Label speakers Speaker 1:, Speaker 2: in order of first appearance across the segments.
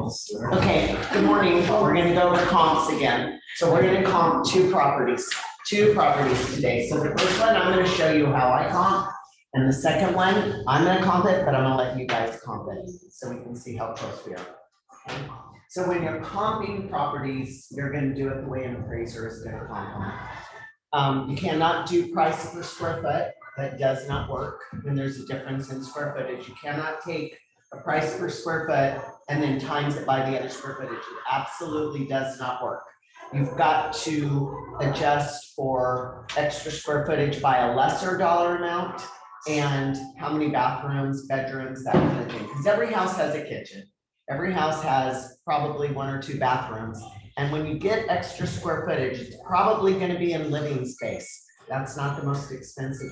Speaker 1: Okay, good morning. We're gonna go with comps again. So we're gonna comp two properties today. So the first one, I'm gonna show you how I comp. And the second one, I'm gonna comp it, but I'm gonna let you guys comp it so we can see how close we are. Okay? So when you're comping properties, you're gonna do it the way an appraiser is gonna comp them. You cannot do price per square foot. That does not work when there's a difference in square footage. You cannot take a price per square foot and then times it by the other square footage. It absolutely does not work. You've got to adjust for extra square footage by a lesser dollar amount and how many bathrooms, bedrooms, that kind of thing. Because every house has a kitchen. Every house has probably one or two bathrooms. And when you get extra square footage, it's probably going to be in living space. That's not the most expensive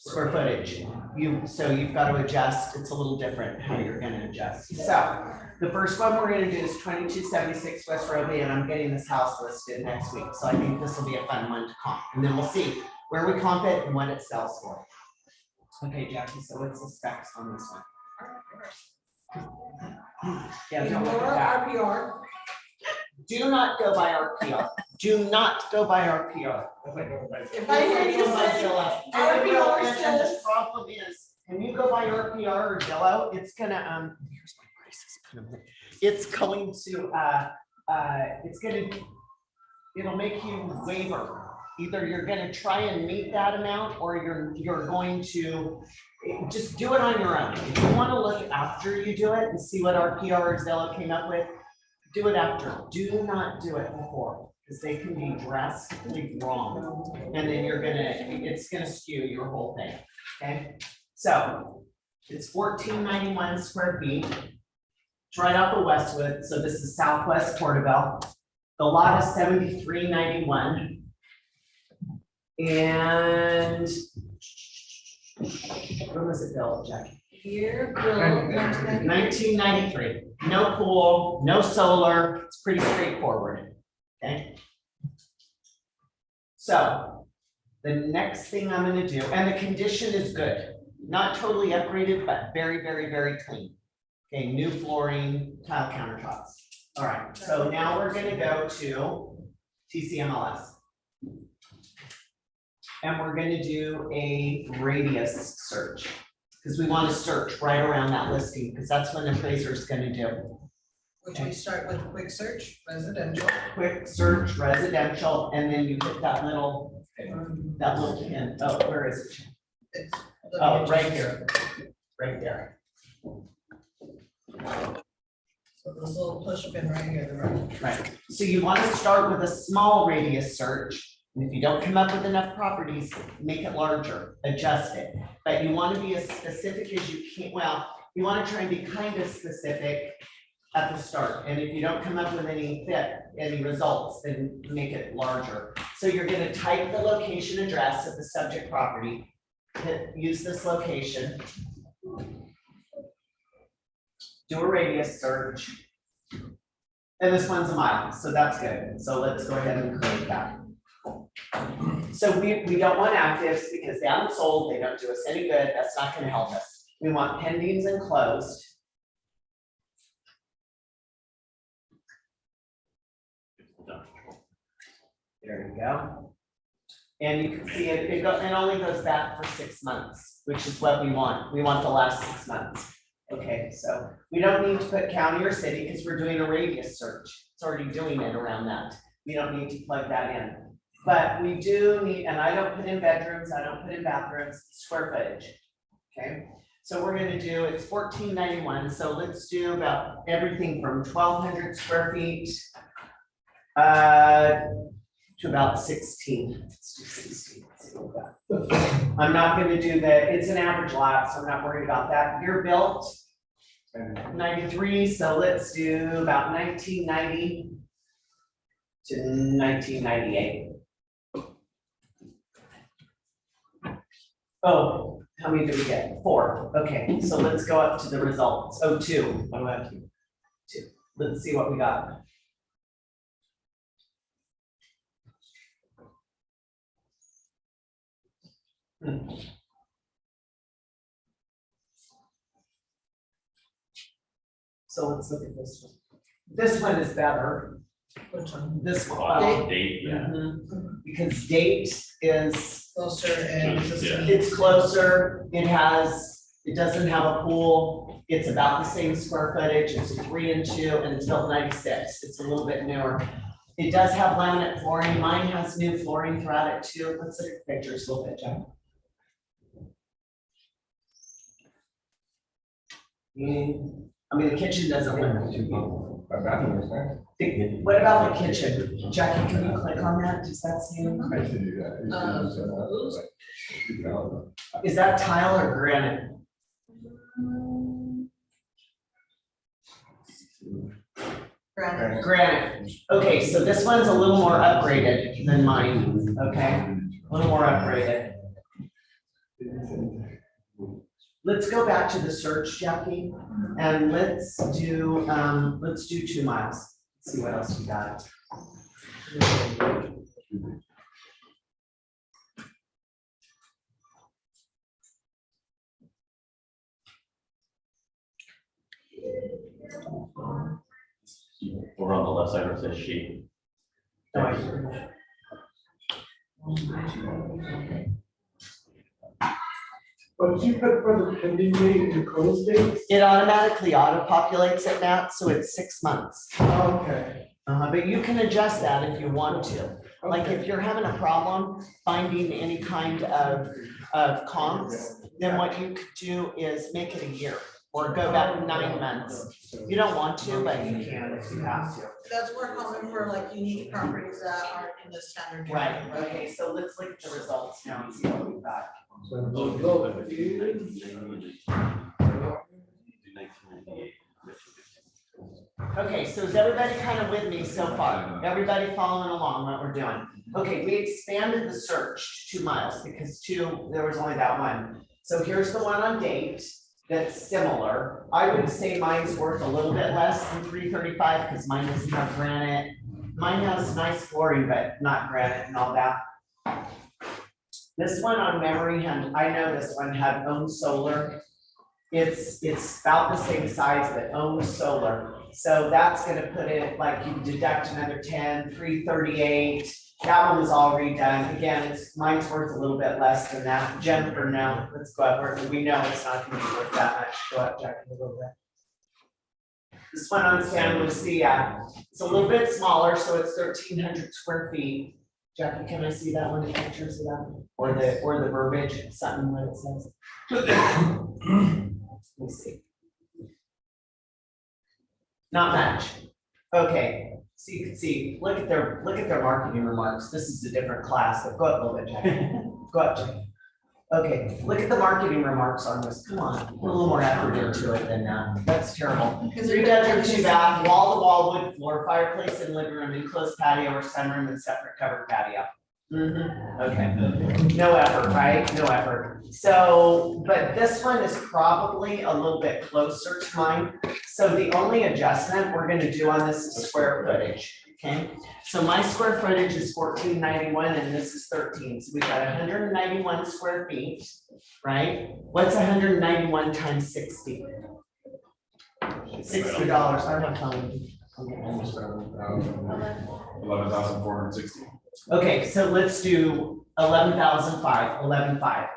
Speaker 1: square footage. So you've got to adjust. It's a little different how you're going to adjust. So the first one we're going to do is 2276 West Roby, and I'm getting this house listed next week. So I think this will be a fun one to comp. And then we'll see where we comp it and what it sells for. Okay, Jackie, so what's the specs on this one? Yeah, don't look at that.
Speaker 2: RPR.
Speaker 1: Do not go by RPR. Do not go by RPR.
Speaker 2: If I hear you say RPR
Speaker 1: And the
Speaker 2: says,
Speaker 1: problem is, when you go by RPR or Zillow, it's gonna, here's my prices. It's going to, it'll make you waver. Either you're gonna try and meet that amount, or you're going to just do it on your own. If you wanna look after you do it and see what RPR or Zillow came up with, do it after. Do not do it before, because they can be drastically wrong. And then it's gonna skew your whole thing, okay? So it's 1491 square feet. It's right off of Westwood, so this is Southwest Porterville. The lot is 7391. And when was it built, Jackie?
Speaker 2: here,
Speaker 1: 1993. No pool, no solar. It's pretty straightforward. Okay. So the next thing I'm going to do, and the condition is good, not totally upgraded, but very, very, very clean. Okay, new flooring, tile countertops. All right. So now we're going to go to TCMLS. And we're going to do a radius search, because we want to search right around that listing, because that's what an appraiser is going to do.
Speaker 2: which we start with quick search, residential.
Speaker 1: Quick search, residential, and then you hit that little pin. Oh, where is it?
Speaker 2: It's
Speaker 1: Oh, right here, right there.
Speaker 2: So this little push pin right here, the right.
Speaker 1: Right. So you want to start with a small radius search. And if you don't come up with enough properties, make it larger, adjust it. But you want to be as specific as you can. Well, you want to try and be kind of specific at the start. And if you don't come up with any results, then make it larger. So you're going to type the location address of the subject property, use this location, do a radius search. And this one's a mile, so that's good. So let's go ahead and create that. So we don't want actives because they haven't sold, they don't do us any good, that's not going to help us. We want pendings and closed. There you go. And you can see it only goes back for 6 months, which is what we want. We want the last 6 months. Okay, so we don't need to put county or city because we're doing a radius search. It's already doing it around that. We don't need to plug that in. But we do need, and I don't put in bedrooms, I don't put in bathrooms, square footage. Okay, so we're going to do, it's 1491. So let's do about everything from 1200 square feet to about 16. Let's do 16. I'm not going to do it's an average lot, so I'm not worried about that. You're built 93, so let's do about 1990 to 1998. Oh, how many did we get? 4. Okay, so let's go up to the results. Oh, 2. What do I have? 2. Let's see what we got. So let's look at this one. This one is better.
Speaker 2: Which one?
Speaker 1: This one.
Speaker 3: Date, yeah.
Speaker 1: Because date is,
Speaker 2: Closer and.
Speaker 3: Yeah.
Speaker 1: it's closer, it doesn't have a pool, it's about the same square footage, it's a 3 and 2, and it's built 96, it's a little bit newer. It does have laminate flooring, mine has new flooring throughout it too, let's look at the pictures a little bit, Jeff. I mean, the kitchen doesn't limit to people.
Speaker 4: My bathroom is nice.
Speaker 1: What about the kitchen? Jackie, can you click on that? Does that seem,
Speaker 4: I should do that.
Speaker 1: is that tile or granite?
Speaker 2: Granite.
Speaker 1: Granite. Okay, so this one's a little more upgraded than mine, okay? A little more upgraded. Let's go back to the search, Jackie, and let's do 2 miles. See what else we got.
Speaker 3: We're on the left side where it says sheet.
Speaker 4: But you put for the pending date and close dates?
Speaker 1: It automatically auto-populates it, Matt, so it's 6 months.
Speaker 4: Okay.
Speaker 1: But you can adjust that if you want to. Like if you're having a problem finding any kind of comps, then what you could do is make it a year or go back 9 months. You don't want to, but you can if you have to.
Speaker 2: That's more common for like unique properties that aren't in the standard.
Speaker 1: Right, okay, so let's look at the results now and see what we've got. Okay, so is everybody kind of with me so far? Everybody following along what we're doing? Okay, we expanded the search to 2 miles because there was only that one. So here's the one on date that's similar. I would say mine's worth a little bit less than 335 because mine doesn't have granite. Mine has nice flooring, but not granite and all that. This one on memory, I know this one had owned solar. It's about the same size, but owned solar. So that's gonna put it, like you deduct another 10, 338. That one was all redone. Again, mine's worth a little bit less than that. Jennifer, now, let's go up. We know it's not gonna be worth that much. Go up, Jackie, a little bit. This one on San Lucia, it's a little bit smaller, so it's 1,300 square feet. Jackie, can I see that one, the pictures of that? Or the verbiage, something what it says? Let me see. Not much. Okay, so you can see, look at their marketing remarks. This is a different class, but go up a little bit, Jackie. Go up, Jackie. Okay, look at the marketing remarks on this. Come on, put a little more effort into it than that. That's terrible. 3 bedroom, 2 bath, wall to wall wood floor, fireplace and living room, enclosed patio or sunroom and separate covered patio. Okay, no effort, right? No effort. So, but this one is probably a little bit closer to mine. So the only adjustment we're gonna do on this is square footage, okay? So my square footage is 1491 and this is 13. So we've got 191 square feet, right? What's 191 times 60? $60. I don't have time.
Speaker 4: 11,460.
Speaker 1: Okay, so let's do 11,005, 11,500.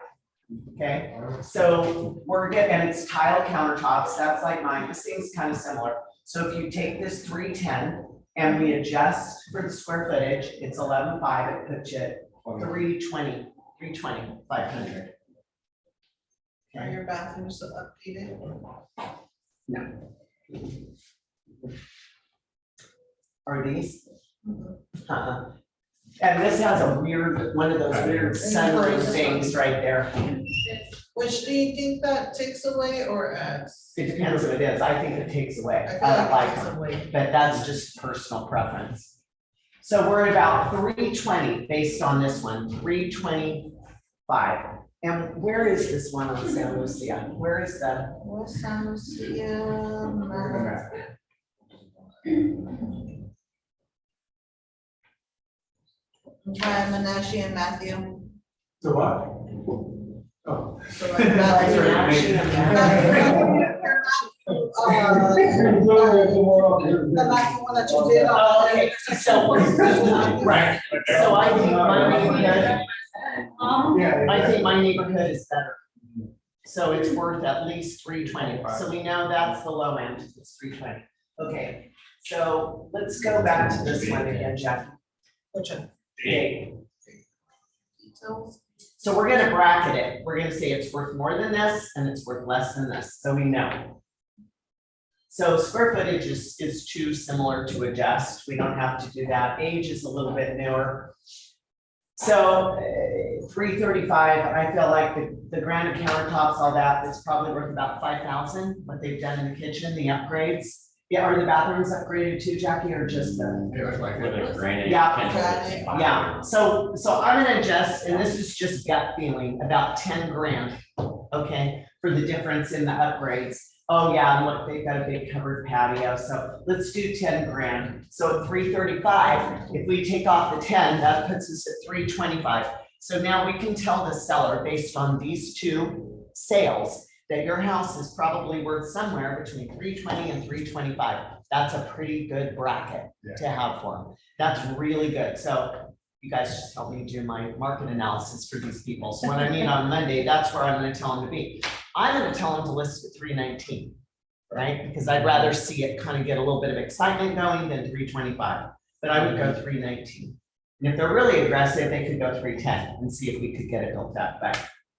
Speaker 1: Okay, so we're getting, and it's tile countertops, that's like mine, this seems kind of similar. So if you take this 310 and we adjust for the square footage, it's 11,500, it puts you at 320, 500.
Speaker 2: Are your bathrooms updated?
Speaker 1: No. Are these? And this has a weird, one of those weird sunroof things right there.
Speaker 2: Which do you think that takes away or adds?
Speaker 1: It depends what it is. I think it takes away.
Speaker 2: I
Speaker 1: I
Speaker 2: feel
Speaker 1: don't
Speaker 2: like
Speaker 1: like
Speaker 2: it takes
Speaker 1: them,
Speaker 2: away.
Speaker 1: but that's just personal preference. So we're at about 320 based on this one, 325. And where is this one on San Lucia? Where is the?
Speaker 2: West San Lucia. By Menashe and Matthew.
Speaker 4: So what? Oh.
Speaker 2: So
Speaker 1: You guys are actually
Speaker 2: the last one that you did.
Speaker 1: Oh, okay, so, right, so I think my neighborhood, I think my neighborhood is better. So it's worth at least 320, so we know that's the low end, it's 320. Okay, so let's go back to this one again, Jeff.
Speaker 2: Which one?
Speaker 1: Okay. So we're gonna bracket it, we're gonna say it's worth more than this and it's worth less than this, so we know. So square footage is too similar to adjust, we don't have to do that, age is a little bit newer. So 335, I feel like the granite countertops, all that, it's probably worth about 5,000, what they've done in the kitchen, the upgrades. Yeah, are the bathrooms upgraded too, Jackie, or just the?
Speaker 3: With a granite.
Speaker 1: Yeah.
Speaker 3: kitchen.
Speaker 1: Yeah, so I'm gonna adjust, and this is just gut feeling, about 10 grand, okay, for the difference in the upgrades. Oh yeah, and look, they've got a big covered patio, so let's do 10 grand. So at 335, if we take off the 10, that puts us at 325. So now we can tell the seller, based on these two sales, that your house is probably worth somewhere between 320 and 325. That's a pretty good bracket to have for them. That's really good. So you guys just help me do my market analysis for these people. So when I meet on Monday, that's where I'm gonna tell them to be. I'm gonna tell them to list at 319, right? Because I'd rather see it kind of get a little bit of excitement going than 325, but I would go 319. And if they're really aggressive, they could go 310 and see if we could get it built up, but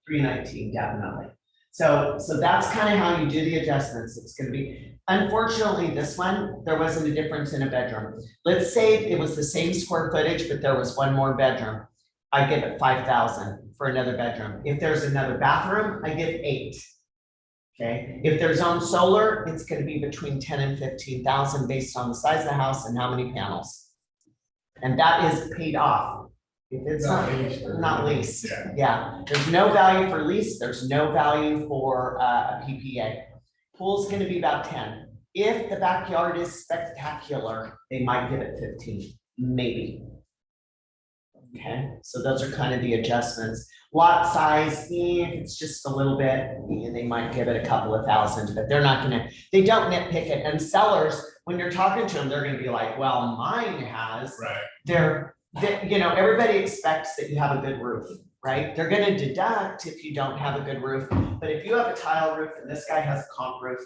Speaker 1: 319 definitely. So that's kind of how you do the adjustments. It's gonna be, unfortunately, this one, there wasn't a difference in a bedroom. Let's say it was the same square footage, but there was one more bedroom. I give it 5,000 for another bedroom. If there's another bathroom, I give 8. Okay, if there's on solar, it's gonna be between 10 and 15,000 based on the size of the house and how many panels. And that is paid off. If it's not leased, yeah, there's no value for lease, there's no value for a PPA. Pool's gonna be about 10. If the backyard is spectacular, they might give it 15, maybe. Okay, so those are kind of the adjustments. Lot size, if it's just a little bit, they might give it a couple of thousand, but they're not gonna, they don't nitpick it. And sellers, when you're talking to them, they're gonna be like, well, mine has. Right. You know, everybody expects that you have a good roof, right? They're gonna deduct if you don't have a good roof, but if you have a tile roof and this guy has a comp roof,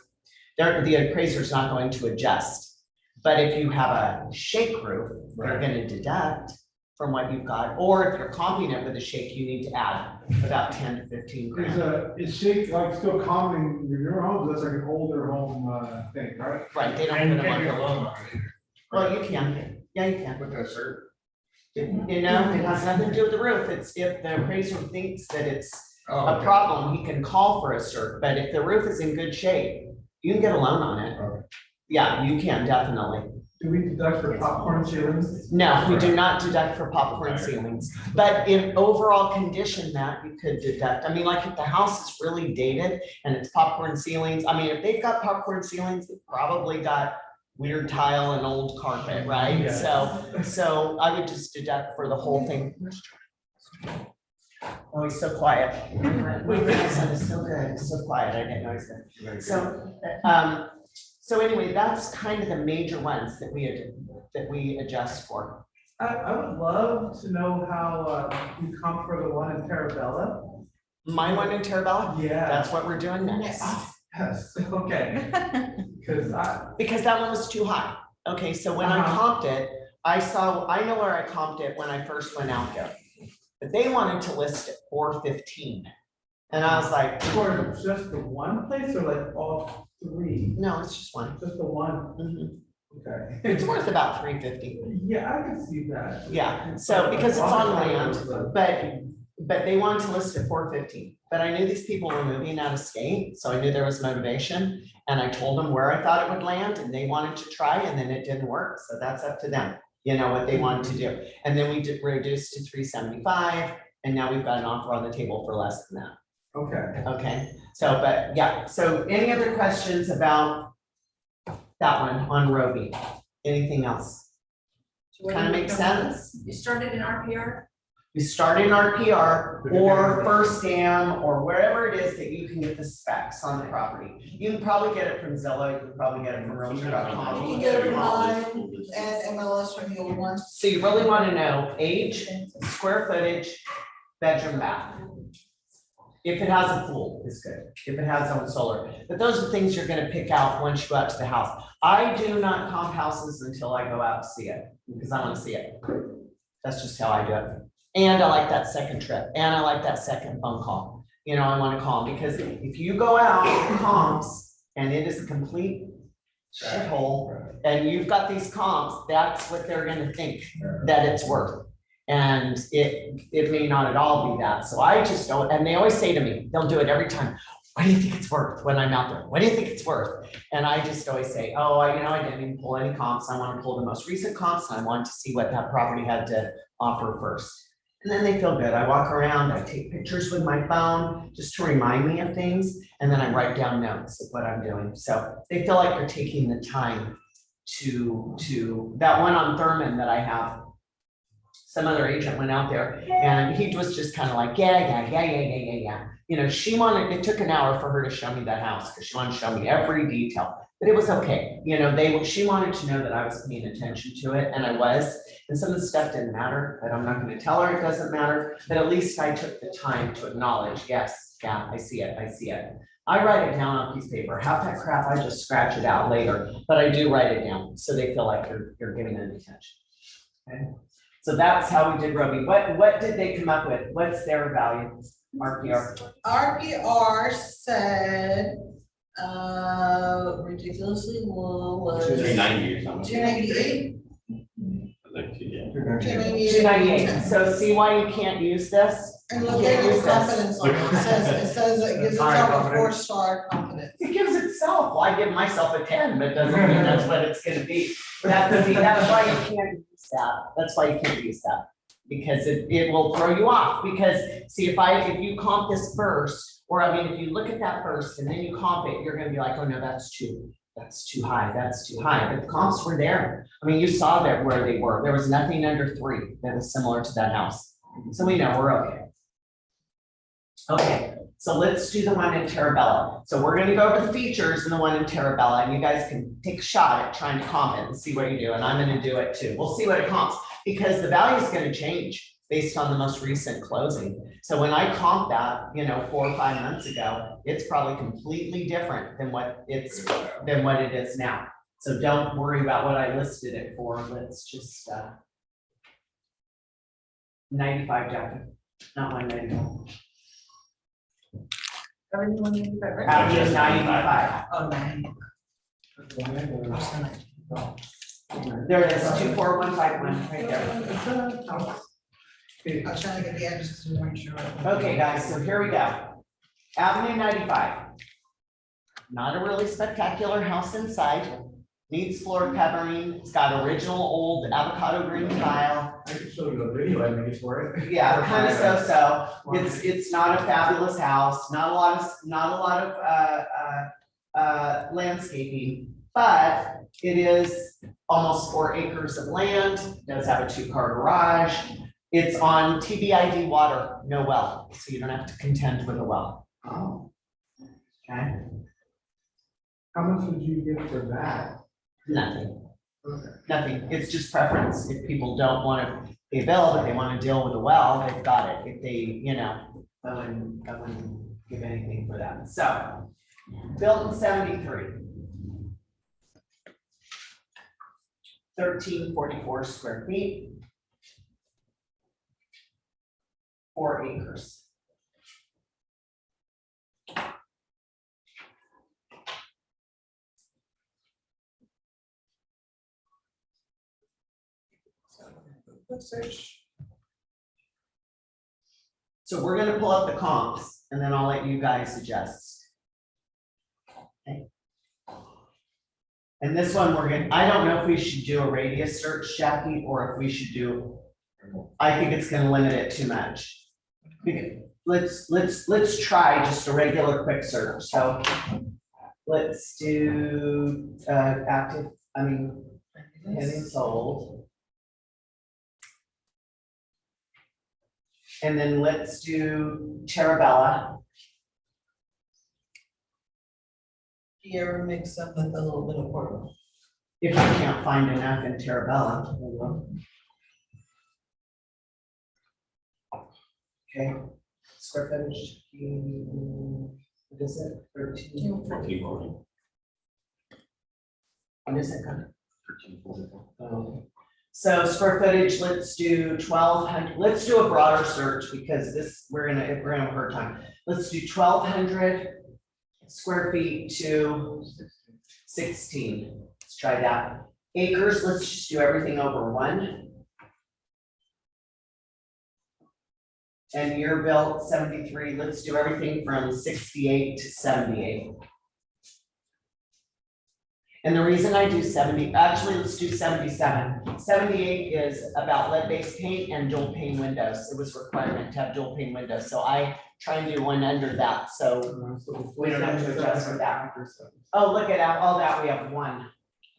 Speaker 1: the appraiser's not going to adjust. But if you have a shake roof, they're gonna deduct from what you've got, or if you're comping it with a shake, you need to add about 10 to 15 grand.
Speaker 4: Is shake like still common in your home? That's like an older home thing, right?
Speaker 1: Right, they don't put them on their loan. Well, you can, yeah, you can.
Speaker 4: With that cert?
Speaker 1: You know, it has nothing to do with the roof. It's if the appraiser thinks that it's a problem, he can call for a cert, but if the roof is in good shape, you can get a loan on it.
Speaker 4: Okay.
Speaker 1: Yeah, you can definitely.
Speaker 4: Do we deduct for popcorn ceilings?
Speaker 1: No, we do not deduct for popcorn ceilings, but in overall condition, Matt, you could deduct. I mean, like if the house is really dated and it's popcorn ceilings, I mean, if they've got popcorn ceilings, they've probably got weird tile and old carpet, right?
Speaker 4: Yeah.
Speaker 1: So I would just deduct for the whole thing. Oh, he's so quiet. Wait, my son is so good, so quiet, I didn't know he's good. So anyway, that's kind of the major ones that we adjust for.
Speaker 5: I would love to know how you come for the one in Parabella.
Speaker 1: My one in Terabella?
Speaker 5: Yeah.
Speaker 1: That's what we're doing next.
Speaker 5: Yes, okay. Because
Speaker 1: Because that one was too high. Okay, so when I comped it, I know where I comped it when I first went out there. But they wanted to list it 415. And I was like,
Speaker 5: for just the one place or like all three?
Speaker 1: no, it's just one.
Speaker 5: Just the one?
Speaker 1: Mhm.
Speaker 5: Okay.
Speaker 1: It's worth about 350.
Speaker 5: Yeah, I can see that.
Speaker 1: Yeah, so because it's on land, but they wanted to list it 415. But I knew these people were moving out of state, so I knew there was motivation. And I told them where I thought it would land and they wanted to try and then it didn't work. So that's up to them, you know, what they wanted to do. And then we did reduce to 375 and now we've got an offer on the table for less than that.
Speaker 5: Okay.
Speaker 1: Okay, so, but yeah, so any other questions about that one on Roby? Anything else? Kind of makes sense?
Speaker 6: You started in RPR?
Speaker 1: You start in RPR or First Dam or wherever it is that you can get the specs on the property. You can probably get it from Zillow, you can probably get it from Realtor.com.
Speaker 2: You can get it from mine and MLS from the old one.
Speaker 1: So you really want to know age, square footage, bedroom, bath. If it has a pool, it's good. If it has its own solar, but those are things you're gonna pick out once you go out to the house. I do not comp houses until I go out to see it, because I wanna see it. That's just how I do it. And I like that second trip, and I like that second phone call. You know, I wanna call them, because if you go out and comps, and it is a complete shithole, and you've got these comps, that's what they're gonna think that it's worth. And it may not at all be that. So I just don't, and they always say to me, they'll do it every time. What do you think it's worth when I'm out there? What do you think it's worth? And I just always say, oh, I didn't even pull any comps. I want to pull the most recent comps. And I want to see what that property had to offer first. And then they feel good. I walk around, I take pictures with my phone just to remind me of things. And then I write down notes of what I'm doing. So they feel like they're taking the time to that one on Thurman that I have. Some other agent went out there and he was just kind of like, yeah. You know, it took an hour for her to show me that house because she wanted to show me every detail, but it was okay. You know, she wanted to know that I was paying attention to it, and I was, and some of the stuff didn't matter, but I'm not going to tell her it doesn't matter, but at least I took the time to acknowledge, yes, yeah, I see it. I write it down on a piece of paper. Half that crap, I just scratch it out later, but I do write it down so they feel like you're giving them attention. Okay. So that's how we did Roby. What did they come up with? What's their value? RPR.
Speaker 2: RPR said, ridiculously low was.
Speaker 3: 290 or something.
Speaker 2: 298.
Speaker 3: Like, yeah.
Speaker 2: 298.
Speaker 1: 298. So see why you can't use this?
Speaker 2: And look at the confidence level. It says it gives itself a 4-star confidence.
Speaker 1: It gives itself. Well, I give myself a 10, but doesn't mean that's what it's gonna be. That's why you can't use that. That's why you can't use that. Because it will throw you off. Because see, if you comp this first, or I mean, if you look at that first and then you comp it, you're gonna be like, oh no, that's too high. But the comps were there. I mean, you saw that where they were. There was nothing under 3 that was similar to that house. So we know we're okay. Okay, so let's do the one in Terabella. So we're gonna go over the features in the one in Terabella, and you guys can take a shot at trying to comp it and see what you do, and I'm gonna do it too. We'll see what it comps, because the value is gonna change based on the most recent closing. So when I comp that, 4 or 5 months ago, it's probably completely different than what it is now. So don't worry about what I listed it for. Let's just 95, Jackie, not 195.
Speaker 2: Everything 185, right?
Speaker 1: Avenue 95.
Speaker 2: Oh, 90.
Speaker 1: There it is, 24151 right there.
Speaker 2: I was trying to get the address because we weren't sure.
Speaker 1: Okay, guys, so here we go. Avenue 95. Not a really spectacular house inside. Needs floor covering. It's got original old avocado green tile.
Speaker 4: I can show you a video, I think it's for it.
Speaker 1: Yeah, kind of so. It's not a fabulous house, not a lot of landscaping, but it is almost 4 acres of land. Does have a 2-car garage. It's on TBID water, no well, so you don't have to contend with a well.
Speaker 4: Oh.
Speaker 1: Okay,
Speaker 4: How much would you get for that?
Speaker 1: nothing.
Speaker 4: Okay.
Speaker 1: Nothing, it's just preference. If people don't want to pay a bill, but they want to deal with a well, they've got it. If they, I wouldn't give anything for that. So, built in 73. 1344 square feet. 4 acres.
Speaker 2: Let's search.
Speaker 1: So we're gonna pull up the comps and then I'll let you guys suggest. Okay. And this one I don't know if we should do a radius search, Jackie, or if we should do, I think it's gonna limit it too much. Let's try just a regular quick search. So let's do pending sold. And then let's do Terabella.
Speaker 2: Do you ever mix up with a little bit of pork?
Speaker 1: If I can't find enough in Terabella, I will. Okay, square footage, what is it, 13?
Speaker 3: 1440.
Speaker 1: What is it, kind
Speaker 3: 1340.
Speaker 1: So square footage, let's do 1,200, let's do a broader search because this, we're gonna have a hard time. Let's do 1,200 square feet to 16, let's try that. Acres, let's just do everything over 1. And year built 73, let's do everything from 68 to 78. And the reason I do 70, actually, let's do 77. 78 is about lead-based paint and dual pane windows. It was requirement to have dual pane windows, so I try and do one under that, so we don't have to adjust for that. Oh, look at all that, we have 1.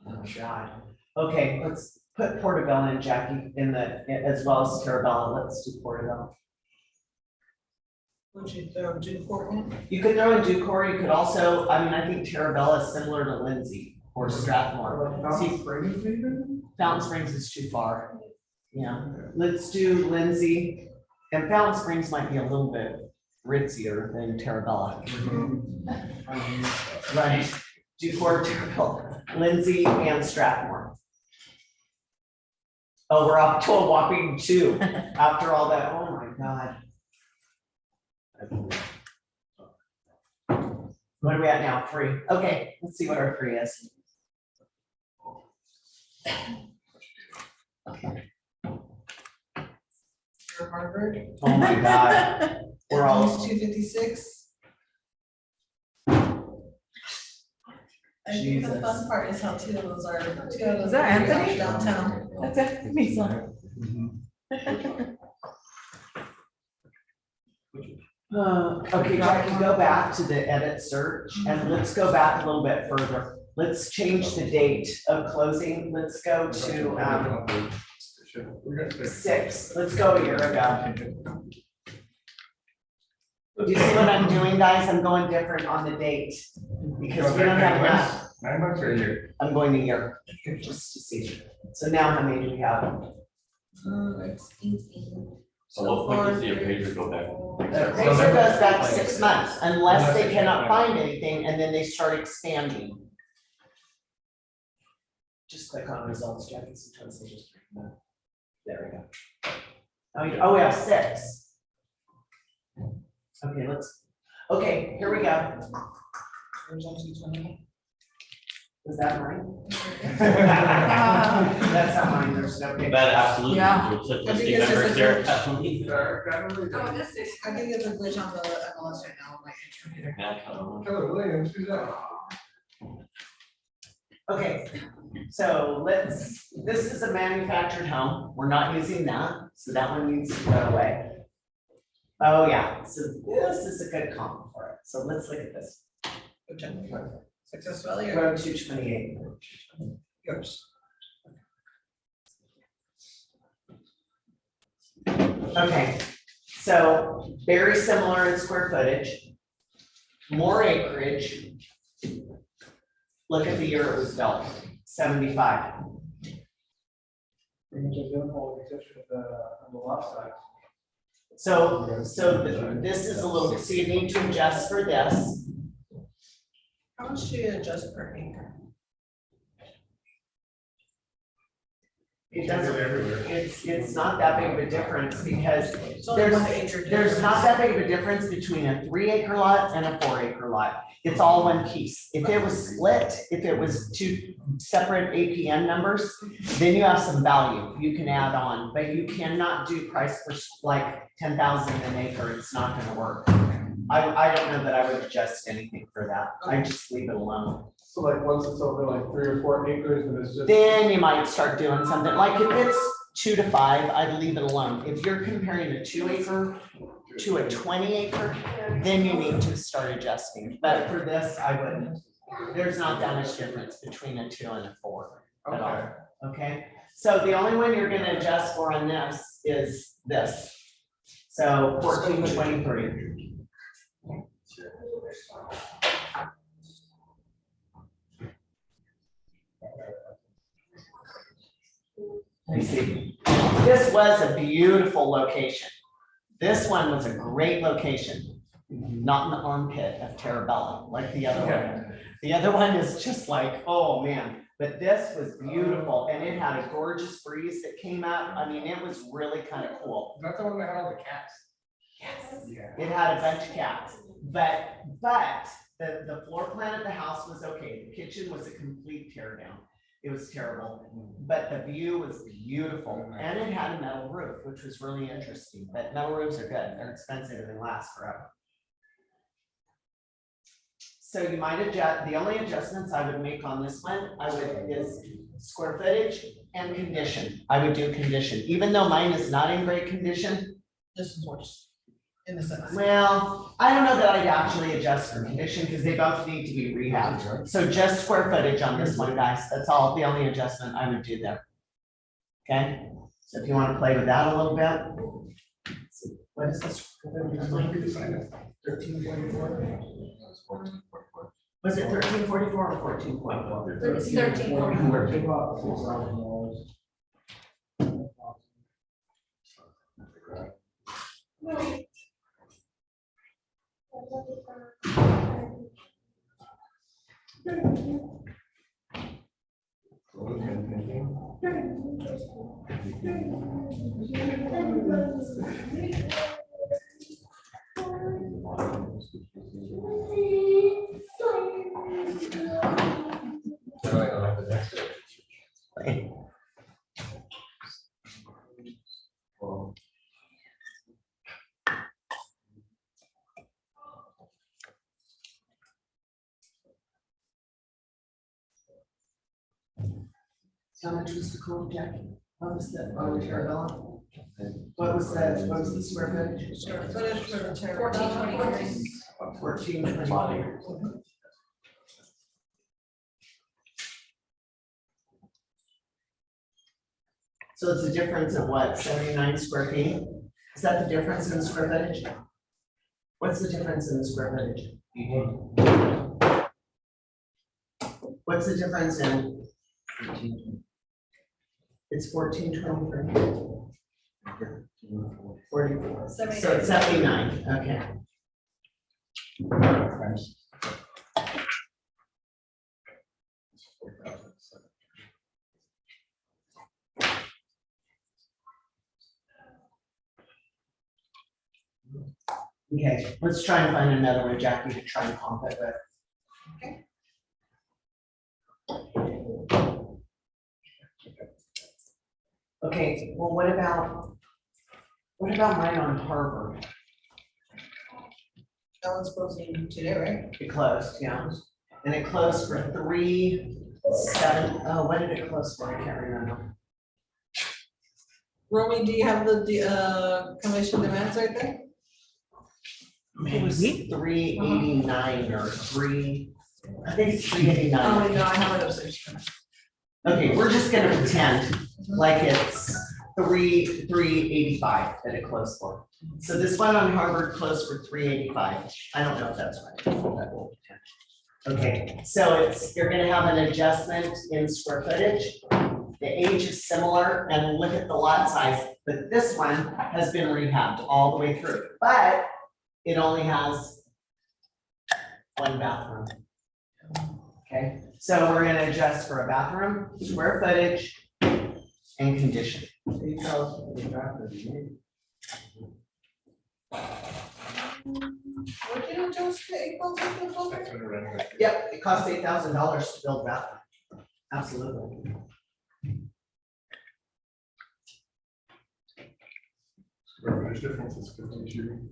Speaker 1: Oh, God. Okay, let's put Portobello in, Jackie, in the, as well as Terabella. Let's do Portobello.
Speaker 2: Would you throw Duke in?
Speaker 1: You could throw in Ducor, you could also, I mean, I think Terabella is similar to Lindsay or Strathmore. See,
Speaker 4: Springs even?
Speaker 1: Fountain Springs is too far. Yeah, let's do Lindsay, and Fountain Springs might be a little bit ritzier than Terabella. Right, Ducor, Terabella, Lindsay and Strathmore. Oh, we're up to a whopping 2 after all that, oh my God. What are we at now? 3. Okay, let's see what our 3 is.
Speaker 2: For Harvard?
Speaker 1: Oh my God. We're all,
Speaker 2: Almost 256. I think the
Speaker 1: Jesus.
Speaker 2: fun part is how 2 of those are. 2 of those
Speaker 6: Is that
Speaker 2: are
Speaker 6: Anthony?
Speaker 2: downtown.
Speaker 6: That's it, me, son.
Speaker 1: okay, Jackie, go back to the edit search and let's go back a little bit further. Let's change the date of closing. Let's go to 6. Let's go a year ago. Do you see what I'm doing, guys? I'm going different on the date because we don't have enough.
Speaker 4: 9 months or a year?
Speaker 1: I'm going a year just to see. So now how many do we have?
Speaker 2: It's easy.
Speaker 3: So what point does the appraiser go back?
Speaker 1: The appraiser goes back 6 months unless they cannot find anything and then they start expanding. Just click on results, Jackie, sometimes they just. There we go. Oh, we have 6. Okay, okay, here we go. Is that mine? That's not mine, there's no picture.
Speaker 3: That absolutely.
Speaker 6: Yeah.
Speaker 3: You'll put
Speaker 2: I think
Speaker 3: listing
Speaker 2: it's just
Speaker 3: numbers
Speaker 2: a
Speaker 3: there,
Speaker 2: glitch.
Speaker 3: definitely.
Speaker 6: Oh, this is.
Speaker 2: I think it's a glitch on the MLS right now on my computer.
Speaker 3: Yeah, I don't know.
Speaker 4: Keller Williams, who's that?
Speaker 1: Okay, so this is a manufactured home, we're not using that, so that one needs to go away. Oh, yeah, so this is a good comp for it, so let's look at this.
Speaker 2: Success Valley or
Speaker 1: Road 228.
Speaker 2: yours?
Speaker 1: Okay, so very similar in square footage, more acreage. Look at the year it was built, 75.
Speaker 4: On the left side.
Speaker 1: So this is a little, so you need to adjust for this.
Speaker 2: How much do you adjust per acre?
Speaker 1: It doesn't, it's not that big of a difference because
Speaker 2: It's only 1 acre.
Speaker 1: there's not that big of a difference between a 3-acre lot and a 4-acre lot. It's all one piece. If it was split, if it was 2 separate APN numbers, then you have some value you can add on, but you cannot do price per, like 10,000 an acre. It's not gonna work. I don't know that I would adjust anything for that. I just leave it alone.
Speaker 4: So like once it's over like 3 or 4 acres and it's just.
Speaker 1: Then you might start doing something, like if it's 2 to 5, I'd leave it alone. If you're comparing a 2-acre to a 20-acre, then you need to start adjusting. But for this, I wouldn't. There's not that much difference between a 2 and a 4 at all, okay? So the only one you're gonna adjust for on this is this. So 1423. Let me see. This was a beautiful location. This one was a great location, not in the armpit of Terabella like the other one. The other one is just like, oh man, but this was beautiful and it had a gorgeous breeze that came up. I mean, it was really kind of cool.
Speaker 4: Not the one that had all the cats.
Speaker 1: Yes.
Speaker 4: Yeah.
Speaker 1: It had a bunch of cats, but the floor plan of the house was okay. The kitchen was a complete tear down. It was terrible, but the view was beautiful and it had a metal roof, which was really interesting, but metal roofs are good. They're expensive and they last forever. So you might adjust, the only adjustments I would make on this one, is square footage and condition. I would do condition, even though mine is not in great condition.
Speaker 2: This is worse, in the sense.
Speaker 1: Well, I don't know that I'd actually adjust for condition because they both need to be rehabbed. So just square footage on this one, guys. That's all, the only adjustment I would do there. Okay, so if you want to play with that a little bit. What is this? 1344. Was it 1344 or 1444?
Speaker 6: It's 1344.
Speaker 1: How much was the cold jacket? What was the, Terabella? What was the square footage?
Speaker 2: Square footage for the terrace.
Speaker 6: 1423.
Speaker 1: 1420. So it's a difference of what, 79 square feet? Is that the difference in square footage? What's the difference in the square footage? What's the difference in? It's 1423. 44. So it's 79, okay. Okay, let's try and find another one, Jackie, to try and comp it with. Okay, well, what about mine on Harvard?
Speaker 2: That one's closing today, right?
Speaker 1: It closed, yeah, and it closed for 3/7. Oh, what did it close for? I can't remember.
Speaker 2: Romy, do you have the commission demands right there?
Speaker 1: It was 389 or 3. I think it's 389.
Speaker 2: Oh, no, I have it upstairs.
Speaker 1: Okay, we're just gonna pretend like it's 385 that it closed for. So this one on Harvard closed for 385. I don't know if that's right. But we'll pretend. Okay, so you're gonna have an adjustment in square footage. The age is similar and look at the lot size, but this one has been rehabbed all the way through, but it only has one bathroom. Okay, so we're gonna adjust for a bathroom, square footage, and condition.
Speaker 2: What did you adjust the 8,000?
Speaker 1: Yep, it costs $8,000 to build a bathroom. Absolutely.
Speaker 4: Square footage difference is 52.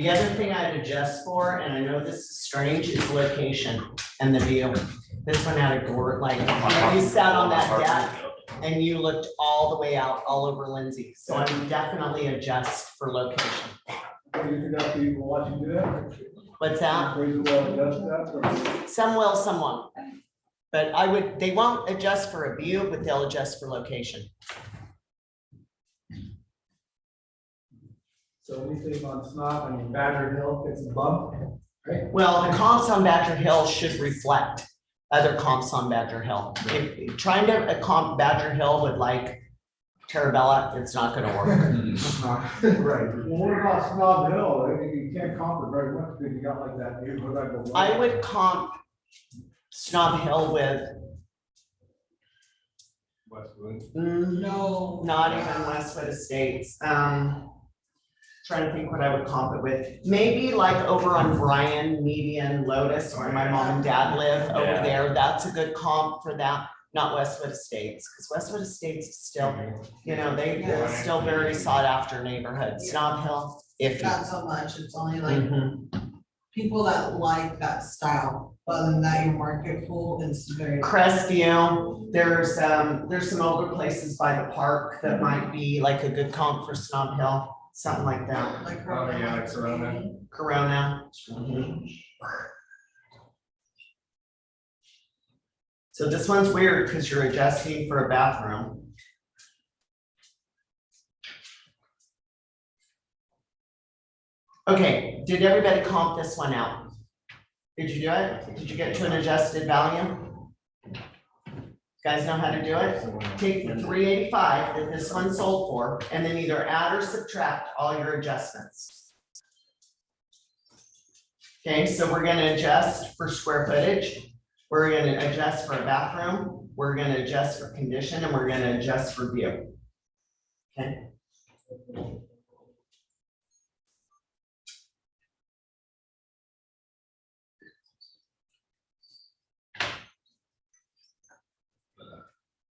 Speaker 1: The other thing I'd adjust for, and I know this is strange, is location and the view. This one had a door, like, you sat on that deck and you looked all the way out, all over Lindsay. So I would definitely adjust for location.
Speaker 4: Do you think that people watching do that?
Speaker 1: What's that?
Speaker 4: Afraid to adjust that, or-
Speaker 1: Some will, some won't. But I would, they won't adjust for a view, but they'll adjust for location.
Speaker 5: So anything on Snob, I mean, Badger Hill gets a bump.
Speaker 1: Well, the comps on Badger Hill should reflect other comps on Badger Hill. If trying to comp Badger Hill with like Terabella, it's not gonna work.
Speaker 4: Right. Well, what about Snob Hill? I mean, you can't comp it very much because you got like that neighborhood.
Speaker 1: I would comp Snob Hill with,
Speaker 4: Westwood.
Speaker 2: No.
Speaker 1: not even Westwood Estates. Trying to think what I would comp it with. Maybe like over on Bryan, Median, Lotus, where my mom and dad live over
Speaker 3: Yeah.
Speaker 1: there. That's a good comp for that, not Westwood Estates, because Westwood Estates is still, you know, they're still very sought after neighborhood. Snob Hill, iffy.
Speaker 2: Not so much, it's only like
Speaker 1: Mhm.
Speaker 2: people that like that style, but other than that, your market pool is very.
Speaker 1: Crestview, there's some older places by the park that might be like a good comp for Snob Hill, something like that.
Speaker 2: Like.
Speaker 4: Oh, yeah, like Corona.
Speaker 1: Corona. Mhm. So this one's weird because you're adjusting for a bathroom. Okay, did everybody comp this one out? Did you do it? Did you get to an adjusted value? Guys know how to do it? Take the 385 that this one sold for, and then either add or subtract all your adjustments. Okay, so we're gonna adjust for square footage, we're gonna adjust for a bathroom, we're gonna adjust for condition, and we're gonna adjust for view. Okay.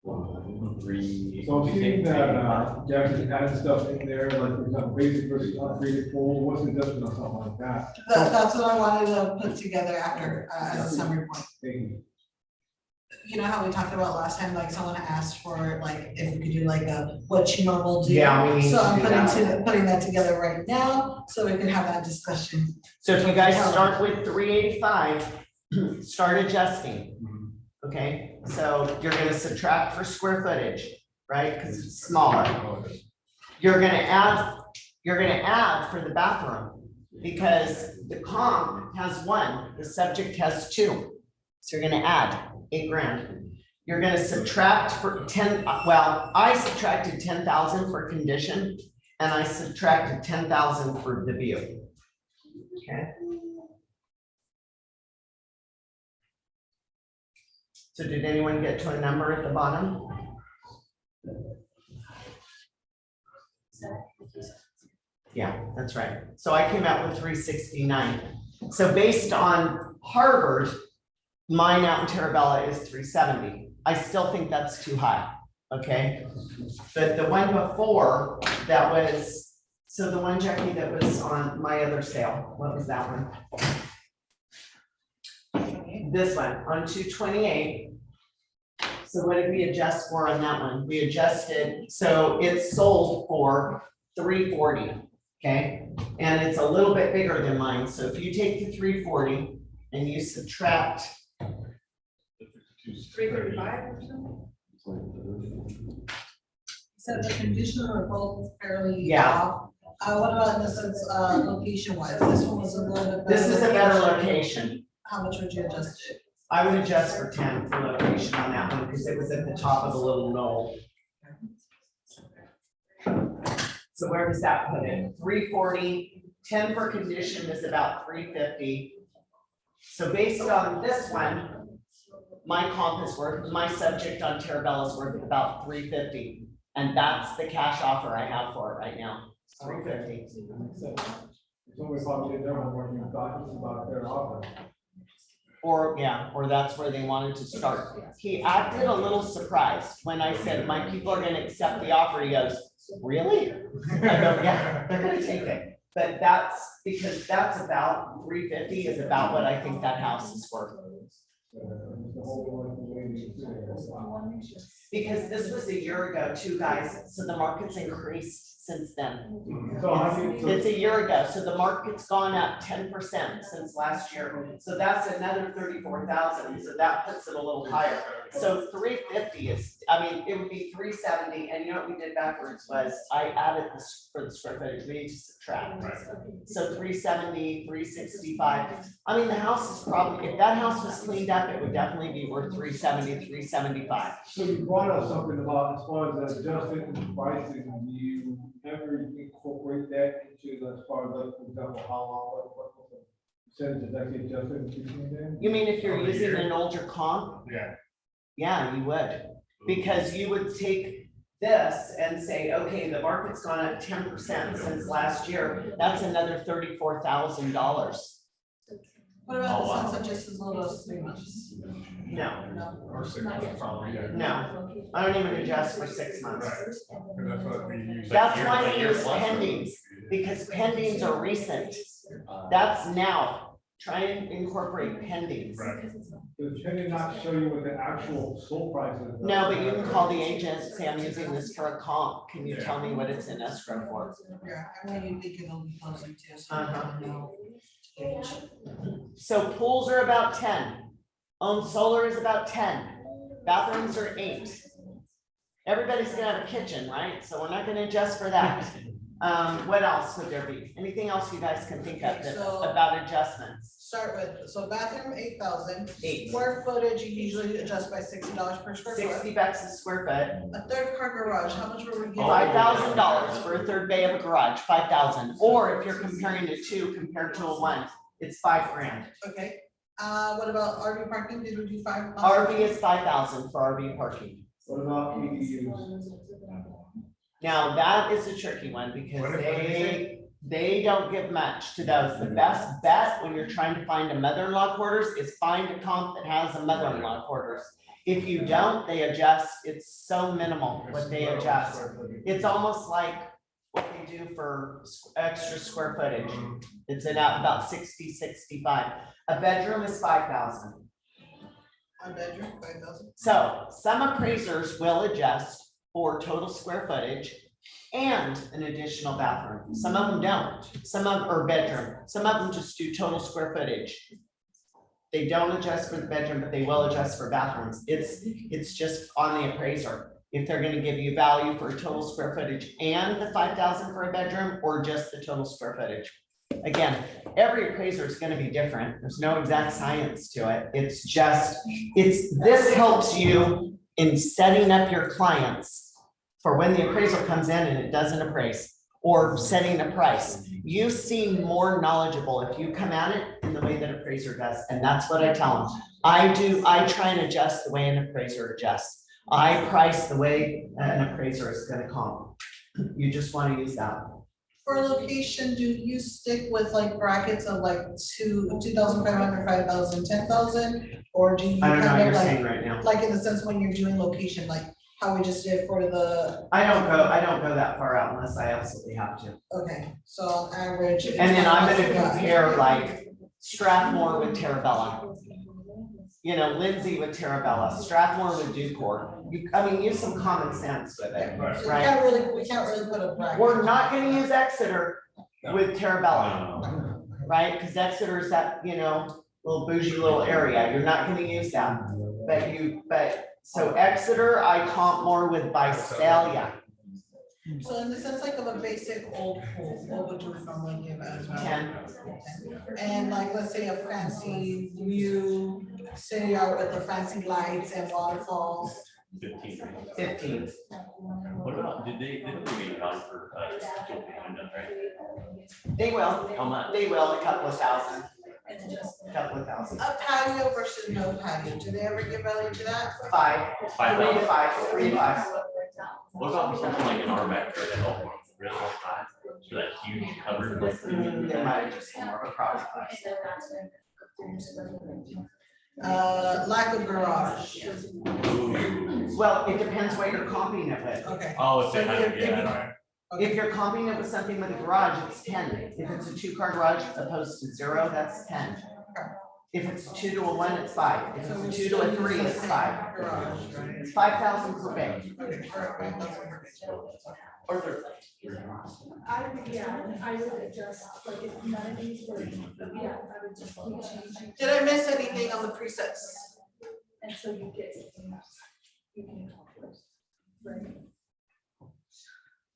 Speaker 4: So if you think that, Jackson added stuff in there, like for example, basic versus upgraded pool, what's the difference on something like that?
Speaker 2: That's what I wanted to put together after, as a summary point.
Speaker 4: Maybe.
Speaker 2: You know how we talked about last time, like someone asked for, like, if we could do like a, what you normally do.
Speaker 1: Yeah, we need
Speaker 2: So
Speaker 1: to
Speaker 2: I'm
Speaker 1: do
Speaker 2: putting that together right now, so we can have that discussion.
Speaker 1: So if you guys start with 385, start adjusting. Okay, so you're gonna subtract for square footage, right, because it's smaller. You're gonna add for the bathroom, because the comp has 1, the subject has 2. So you're gonna add 8 grand. You're gonna subtract for 10, well, I subtracted 10,000 for condition, and I subtracted 10,000 for the view. Okay. So did anyone get to a number at the bottom? Yeah, that's right. So I came out with 369. So based on Harvard, mine out in Terabella is 370. I still think that's too high, okay? But the one before that was, so the one, Jackie, that was on my other sale, what was that one? This one, on 228. So what did we adjust for on that one? We adjusted, so it's sold for 340, okay? And it's a little bit bigger than mine, so if you take the 340 and you subtract
Speaker 2: 335 or something? So the condition are both fairly.
Speaker 1: Yeah.
Speaker 2: off. What about in the sense, location wise? This one was a little bit better.
Speaker 1: this is a better location.
Speaker 2: How much would you adjust it?
Speaker 1: I would adjust for 10 for location on that one because it was at the top of the little knoll. So where does that put it? 340, 10 for condition is about 350. So based on this one, my comp is worth, my subject on Terabella is worth about 350. And that's the cash offer I have for it right now, 350.
Speaker 4: Somebody probably did their homework and thought this about their offer.
Speaker 1: Or, yeah, or that's where they wanted to start. He acted a little surprised when I said, my people are gonna accept the offer. He goes, really? I go, yeah, they're gonna take it. But that's, because that's about 350 is about what I think that house is worth. Because this was a year ago too, guys, so the market's increased since then.
Speaker 4: So I think,
Speaker 1: It's a year ago, so the market's gone up 10% since last year. So that's another 34,000, so that puts it a little higher. So 350 is, I mean, it would be 370, and you know what we did backwards was I added this for the square footage, we need to subtract. So 370, 365. I mean, the house is probably, if that house was cleaned up, it would definitely be worth 370, 375.
Speaker 4: so you brought up something about as far as adjusting the pricing, do you ever incorporate that into as far as like, for example, how long, what percentage is actually adjusted between them?
Speaker 1: You mean if you're using an older comp?
Speaker 4: Yeah.
Speaker 1: Yeah, you would, because you would take this and say, okay, the market's gone up 10% since last year, that's another $34,000.
Speaker 2: What about the sunset just as little as 3 months?
Speaker 1: No,
Speaker 6: Or 6 months probably, yeah.
Speaker 1: no, I don't even adjust for 6 months.
Speaker 6: Right. And that's what we use.
Speaker 1: That's why we use pendings, because pendings are recent. That's now. Try and incorporate pendings.
Speaker 6: Right.
Speaker 4: Does Penny not show you what the actual sold price is?
Speaker 1: No, but you can call the agent and say, I'm using this for a comp. Can you tell me what it's in escrow for?
Speaker 2: Yeah, and when you think it'll be closing too, so you
Speaker 1: Uh-huh.
Speaker 2: don't know.
Speaker 1: So pools are about 10. Owned solar is about 10. Bathrooms are 8. Everybody's gonna have a kitchen, right? So we're not gonna adjust for that. What else would there be? Anything else you guys can think of that,
Speaker 2: So-
Speaker 1: about adjustments?
Speaker 2: Start with, so bathroom 8,000.
Speaker 1: 8.
Speaker 2: Square footage, you usually adjust by $60 per square foot.
Speaker 1: 60 bucks a square foot.
Speaker 2: A third car garage, how much were we giving?
Speaker 1: $5,000 for a third bay of a garage, 5,000. Or if you're comparing the two compared to a one, it's $5,000.
Speaker 2: Okay, what about RV parking, did we do 5?
Speaker 1: RV is 5,000 for RV parking.
Speaker 4: What about ADUs?
Speaker 1: Now, that is a tricky one because
Speaker 6: What if-
Speaker 1: they don't give much to those. The best bet when you're trying to find a mother-in-law quarters is find a comp that has a mother-in-law quarters. If you don't, they adjust. It's so minimal what they adjust. It's almost like what they do for extra square footage. It's about 60, 65. A bedroom is 5,000.
Speaker 2: A bedroom, 5,000.
Speaker 1: So some appraisers will adjust for total square footage and an additional bathroom. Some of them don't, some of them, or bedroom, some of them just do total square footage. They don't adjust for the bedroom, but they will adjust for bathrooms. It's just on the appraiser. If they're gonna give you value for total square footage and the 5,000 for a bedroom, or just the total square footage. Again, every appraiser is gonna be different. There's no exact science to it. It's just, this helps you in setting up your clients for when the appraisal comes in and it doesn't appraise, or setting a price. You seem more knowledgeable if you come at it in the way that appraiser does, and that's what I tell them. I try and adjust the way an appraiser adjusts. I price the way an appraiser is gonna comp. You just wanna use that.
Speaker 2: For location, do you stick with like brackets of like 2,500, 5,000, 10,000? Or do you
Speaker 1: I don't know what
Speaker 2: kind
Speaker 1: you're
Speaker 2: of
Speaker 1: saying
Speaker 2: like,
Speaker 1: right now.
Speaker 2: like in the sense when you're doing location, like how we just did for the,
Speaker 1: I don't go that far out unless I absolutely have to.
Speaker 2: okay, so on average. it's
Speaker 1: And then I'm
Speaker 2: like-
Speaker 1: gonna compare like Strathmore with Terabella. You know, Lindsay with Terabella, Strathmore with Ducor. Use some common sense with it,
Speaker 6: Right.
Speaker 2: So we
Speaker 1: right?
Speaker 2: can't really put a bracket.
Speaker 1: We're not gonna use Exeter with Terabella, right? Because Exeter is that, little bougie little area. You're not gonna use that. So Exeter, I comp more with Visalia,
Speaker 2: So in the sense like of a basic old pool, what would you normally give as well?
Speaker 1: 10.
Speaker 2: And like, let's say a fancy new city art with the fancy lights and waterfalls.
Speaker 3: 15.
Speaker 1: 15.
Speaker 3: What about, did they give me a value for, still behind them, right?
Speaker 1: They will,
Speaker 3: How much?
Speaker 1: a couple of thousand. Couple of thousand.
Speaker 2: A patio versus no patio, do they ever give value to that?
Speaker 1: 5, 3 to 5, 3 to 5.
Speaker 3: What about something like an RMAC or an L1, really high, so that huge covered?
Speaker 1: They might have just more of a product.
Speaker 2: Lack of garage,
Speaker 3: Ooh.
Speaker 1: Well, it depends what you're comping it with.
Speaker 2: okay.
Speaker 3: Oh, it's
Speaker 2: So
Speaker 3: a hundred,
Speaker 2: you're
Speaker 3: yeah,
Speaker 2: thinking-
Speaker 3: right.
Speaker 1: If you're comping it with something with a garage, it's 10. If it's a 2-car garage opposed to 0, that's 10. If it's a 2 to a 1, it's 5. If it's a 2 to a 3, it's 5.
Speaker 2: Garage, right?
Speaker 1: It's 5,000 per bay.
Speaker 2: Okay, all right, 5,000 per bay.
Speaker 1: Or 30.
Speaker 7: I would adjust, like, if none of these were, yeah, I would just keep changing.
Speaker 2: Did I miss anything on the presets?
Speaker 7: And so you get something else you can accomplish, right?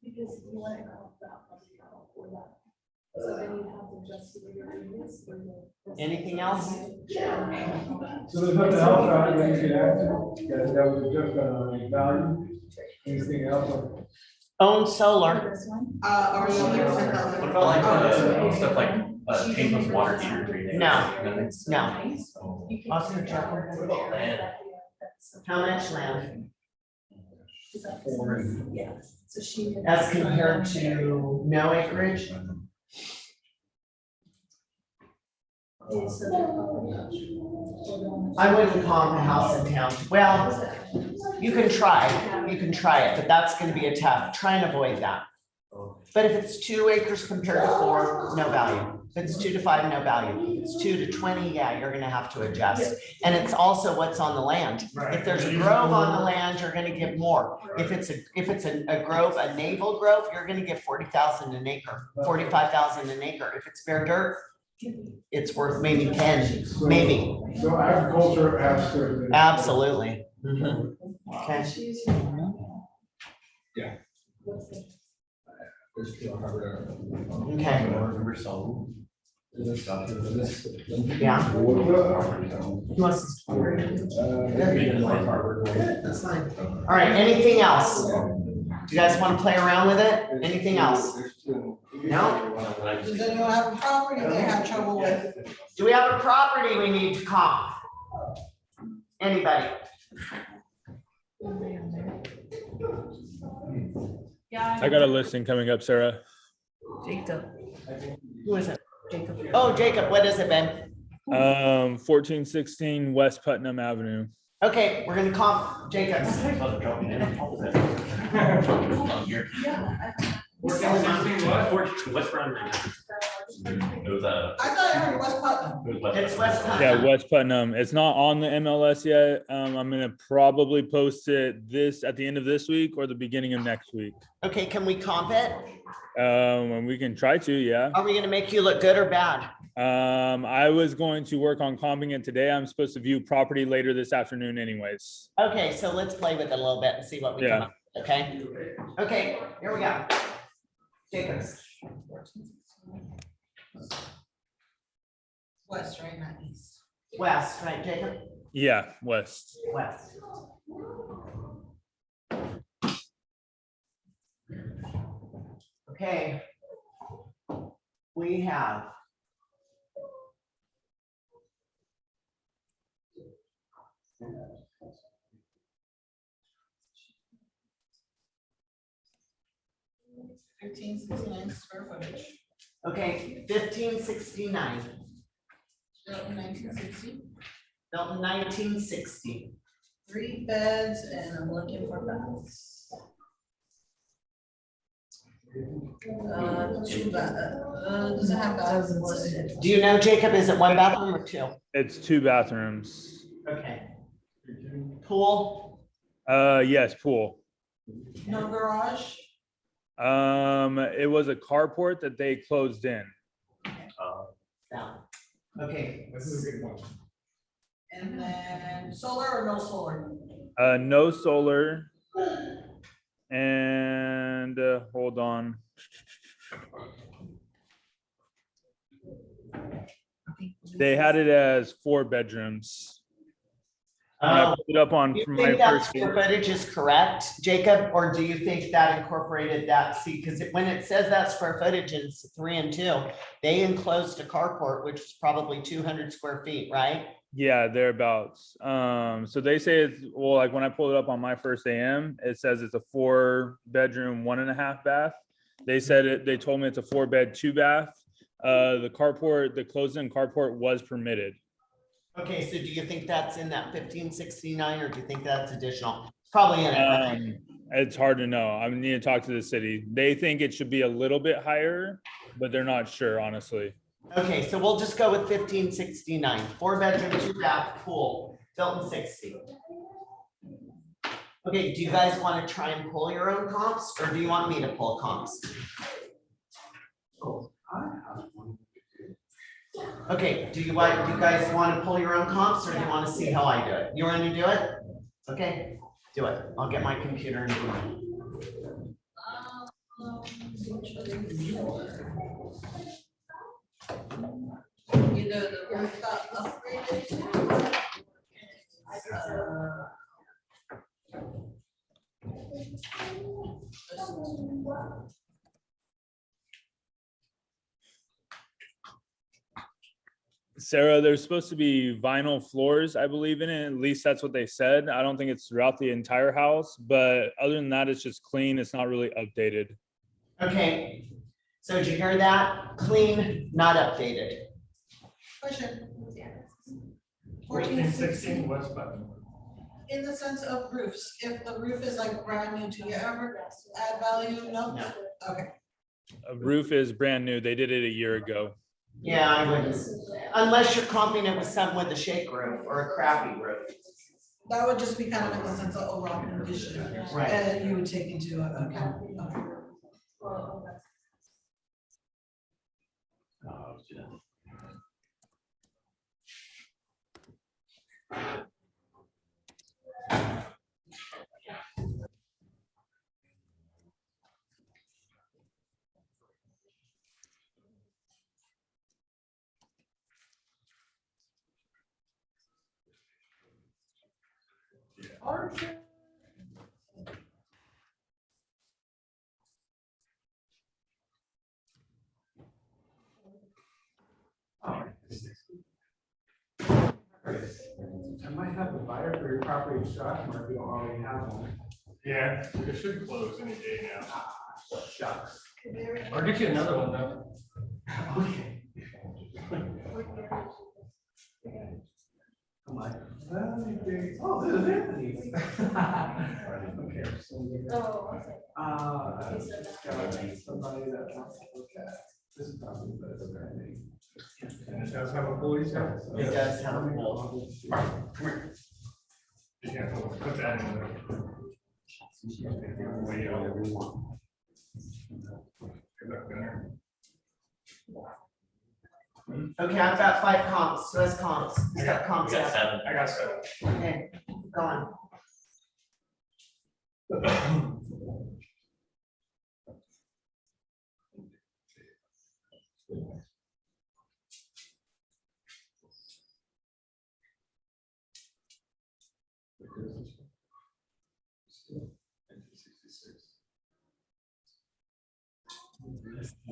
Speaker 7: Because you want to count that, or that. So then you have to adjust the way you're doing this, or the.
Speaker 1: Anything else?
Speaker 4: So there's nothing else that you can add to, that was just, value, anything else?
Speaker 1: Own solar.
Speaker 7: This one?
Speaker 2: Are we only
Speaker 3: What
Speaker 2: 10,000?
Speaker 3: about like stuff like tankless water heater treatment?
Speaker 1: No.
Speaker 3: Nothing?
Speaker 1: No.
Speaker 7: You can-
Speaker 1: Austin, check.
Speaker 3: What about land?
Speaker 1: How much land?
Speaker 7: Is that- Yeah, so she.
Speaker 1: As compared to no acreage?
Speaker 7: Is the property.
Speaker 1: I wouldn't comp a house in town. Well, you can try it, but that's gonna be a tough. Try and avoid that. But if it's 2 acres compared to 4, no value. If it's 2 to 5, no value. If it's 2 to 20, yeah, you're gonna have to adjust. And it's also what's on the land. If there's a grove on the land, you're gonna get more. If it's a grove, a naval grove, you're gonna get 40,000 an acre, 45,000 an acre. If it's bare dirt, it's worth maybe 10, maybe.
Speaker 4: So agriculture after.
Speaker 1: Absolutely. Okay.
Speaker 6: Yeah. There's still
Speaker 1: Okay. Yeah. He wants to- That's fine. All right, anything else? Do you guys want to play around with it? Anything else? No?
Speaker 2: Does anyone have a property they have trouble with?
Speaker 1: Do we have a property we need to comp? Anybody?
Speaker 8: I got a listing coming up, Sarah.
Speaker 1: Who is it? Jacob. Oh, Jacob, what is it, Ben?
Speaker 8: 1416 West Putnam Avenue.
Speaker 1: Okay, we're gonna comp Jacob's.
Speaker 3: West Run. It was a.
Speaker 2: I thought I heard West Putnam.
Speaker 1: It's West Putnam.
Speaker 8: Yeah, West Putnam. It's not on the MLS yet. I'm gonna probably post it at the end of this week or the beginning of next week.
Speaker 1: Okay, can we comp it?
Speaker 8: And we can try to, yeah.
Speaker 1: Are we gonna make you look good or bad?
Speaker 8: I was going to work on comping it today. I'm supposed to view property later this afternoon anyways.
Speaker 1: Okay, so let's play with it a little bit and see what we come
Speaker 8: Yeah.
Speaker 1: up with, okay? Okay, here we go. Jacobs.
Speaker 2: West, right, not east.
Speaker 1: West, right, Jacob?
Speaker 8: Yeah, West.
Speaker 1: West. Okay. We have.
Speaker 2: Square footage.
Speaker 1: Okay, 1569,
Speaker 2: Built in 1960.
Speaker 1: built in 1960.
Speaker 2: 3 beds, and I'm looking for baths. 2 doesn't have baths listed.
Speaker 1: Do you know, Jacob, is it 1 bathroom or 2?
Speaker 8: It's 2 bathrooms.
Speaker 1: Okay. Pool,
Speaker 8: Yes, pool.
Speaker 2: No garage.
Speaker 8: It was a carport that they closed in.
Speaker 1: down. Okay,
Speaker 6: This is a good one.
Speaker 2: And then solar or no solar?
Speaker 8: No solar. And hold on. They had it as 4 bedrooms. When I
Speaker 1: oh,
Speaker 8: put it up on
Speaker 1: you
Speaker 8: from my
Speaker 1: think that
Speaker 8: first.
Speaker 1: square footage is correct, Jacob, or do you think that incorporated that? See, because when it says that square footage is 3 and 2, they enclosed a carport, which was probably 200 square feet, right?
Speaker 8: Yeah, thereabouts. So they say it's, well, like when I pulled it up on my first AM, it says it's a 4-bedroom, 1.5 bath. They said it, they told me it's a 4-bed, 2 bath. The carport, the closed-in carport was permitted.
Speaker 1: Okay, so do you think that's in that 1569 or do you think that's additional? Probably in it, right?
Speaker 8: It's hard to know. I need to talk to the city. They think it should be a little bit higher, but they're not sure, honestly.
Speaker 1: Okay, so we'll just go with 1569, 4-bedroom, 2-bath, pool, built in 60. Okay, do you guys want to try and pull your own comps or do you want me to pull comps? Okay, do you guys want to pull your own comps or do you want to see how I do it? You want to do it? Okay, do it. I'll get my computer and do it.
Speaker 2: You know, the roof got upgraded.
Speaker 8: Sarah, there's supposed to be vinyl floors, I believe in it. At least that's what they said. I don't think it's throughout the entire house, but other than that, it's just clean. It's not really updated.
Speaker 1: Okay, so did you hear that? Clean, not updated.
Speaker 2: Question.
Speaker 6: 1416 West Button.
Speaker 2: In the sense of roofs, if the roof is like brand new, do you ever add value? No?
Speaker 1: No.
Speaker 2: Okay.
Speaker 8: A roof is brand new. They did it a year ago.
Speaker 1: Yeah, I wouldn't, unless you're comping it with something with a shake roof or a crappy roof.
Speaker 2: That would just be kind of in the sense of overall condition.
Speaker 1: Right.
Speaker 2: And you would take into account. Okay.
Speaker 5: I might have a buyer for your property in Strathmore if you don't already have one.
Speaker 6: Yeah, it should close any day now.
Speaker 5: Shucks.
Speaker 6: I'll get you another one though.
Speaker 5: Okay. I'm like, oh, this is Anthony. Okay.
Speaker 7: Oh, okay.
Speaker 5: Somebody that wants to look at this property, but it's a brand name.
Speaker 6: And it does have a police car.
Speaker 1: It does have a pool.
Speaker 6: You can't put that in there. Way out. Good luck there.
Speaker 1: Okay, I've got 5 comps, so that's comps. It's got comps.
Speaker 3: We got
Speaker 1: out.
Speaker 3: 7.
Speaker 6: I got 7.
Speaker 1: Okay, go on.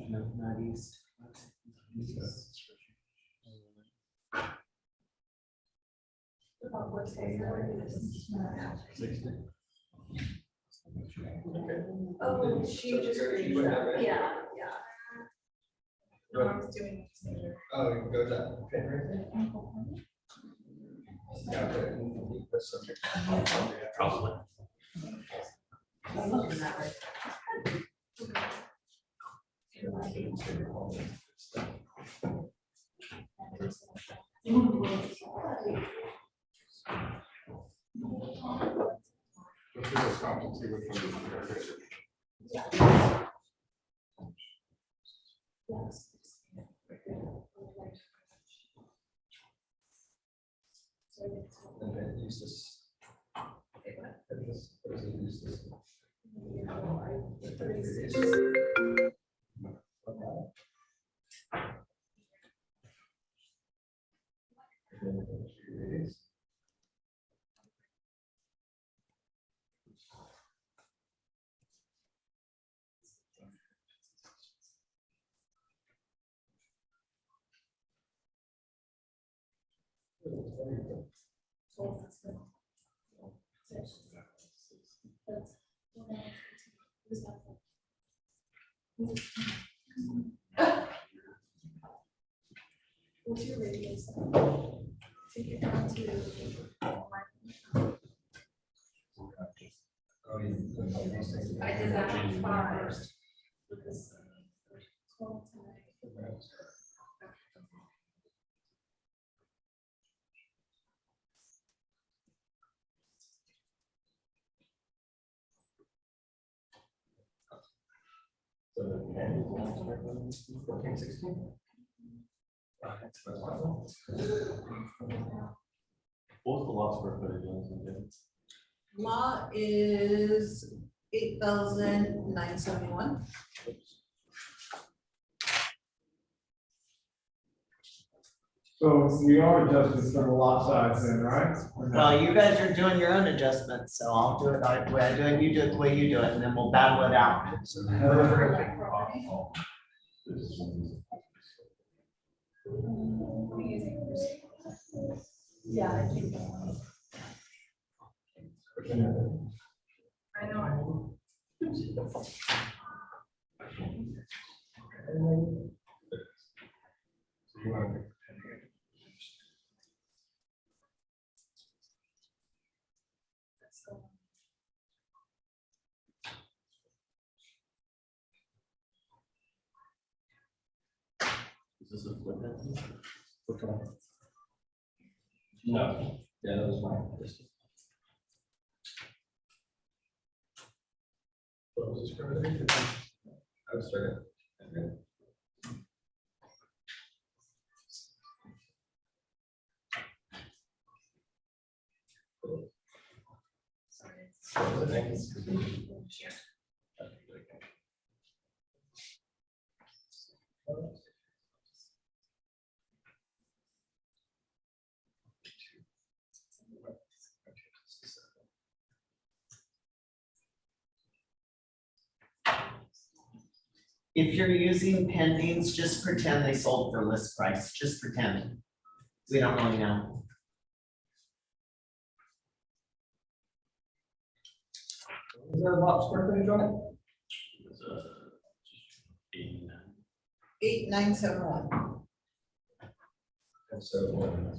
Speaker 1: No, not east.
Speaker 7: Oh, she just, yeah. Mom's doing.
Speaker 6: Oh, go that pin right there? Yeah, okay. That's subject.
Speaker 3: Probably.
Speaker 6: Let's do this comp and see which one is better. And then use this. And this, what is it, use this?
Speaker 7: What's your radius? Take it down to. I did that one first. With this, 12 tonight.
Speaker 3: What's the lot square footage on something?
Speaker 2: Lot is 8,971.
Speaker 4: So we are adjusting for the lot size then, right? Or no?
Speaker 1: Well, you guys are doing your own adjustments, so I'll do it the way I do it, you do it the way you do it, and then we'll battle it out.
Speaker 7: Yeah, I think. I know.
Speaker 3: Is this a flip?
Speaker 6: No, yeah, that was mine. What was discrimination? I was sorry.
Speaker 1: If you're using pendings, just pretend they sold for list price, just pretend. We don't really know.
Speaker 6: Is there a lot square footage on it?
Speaker 3: It's 89.
Speaker 2: 8,971.
Speaker 6: And so,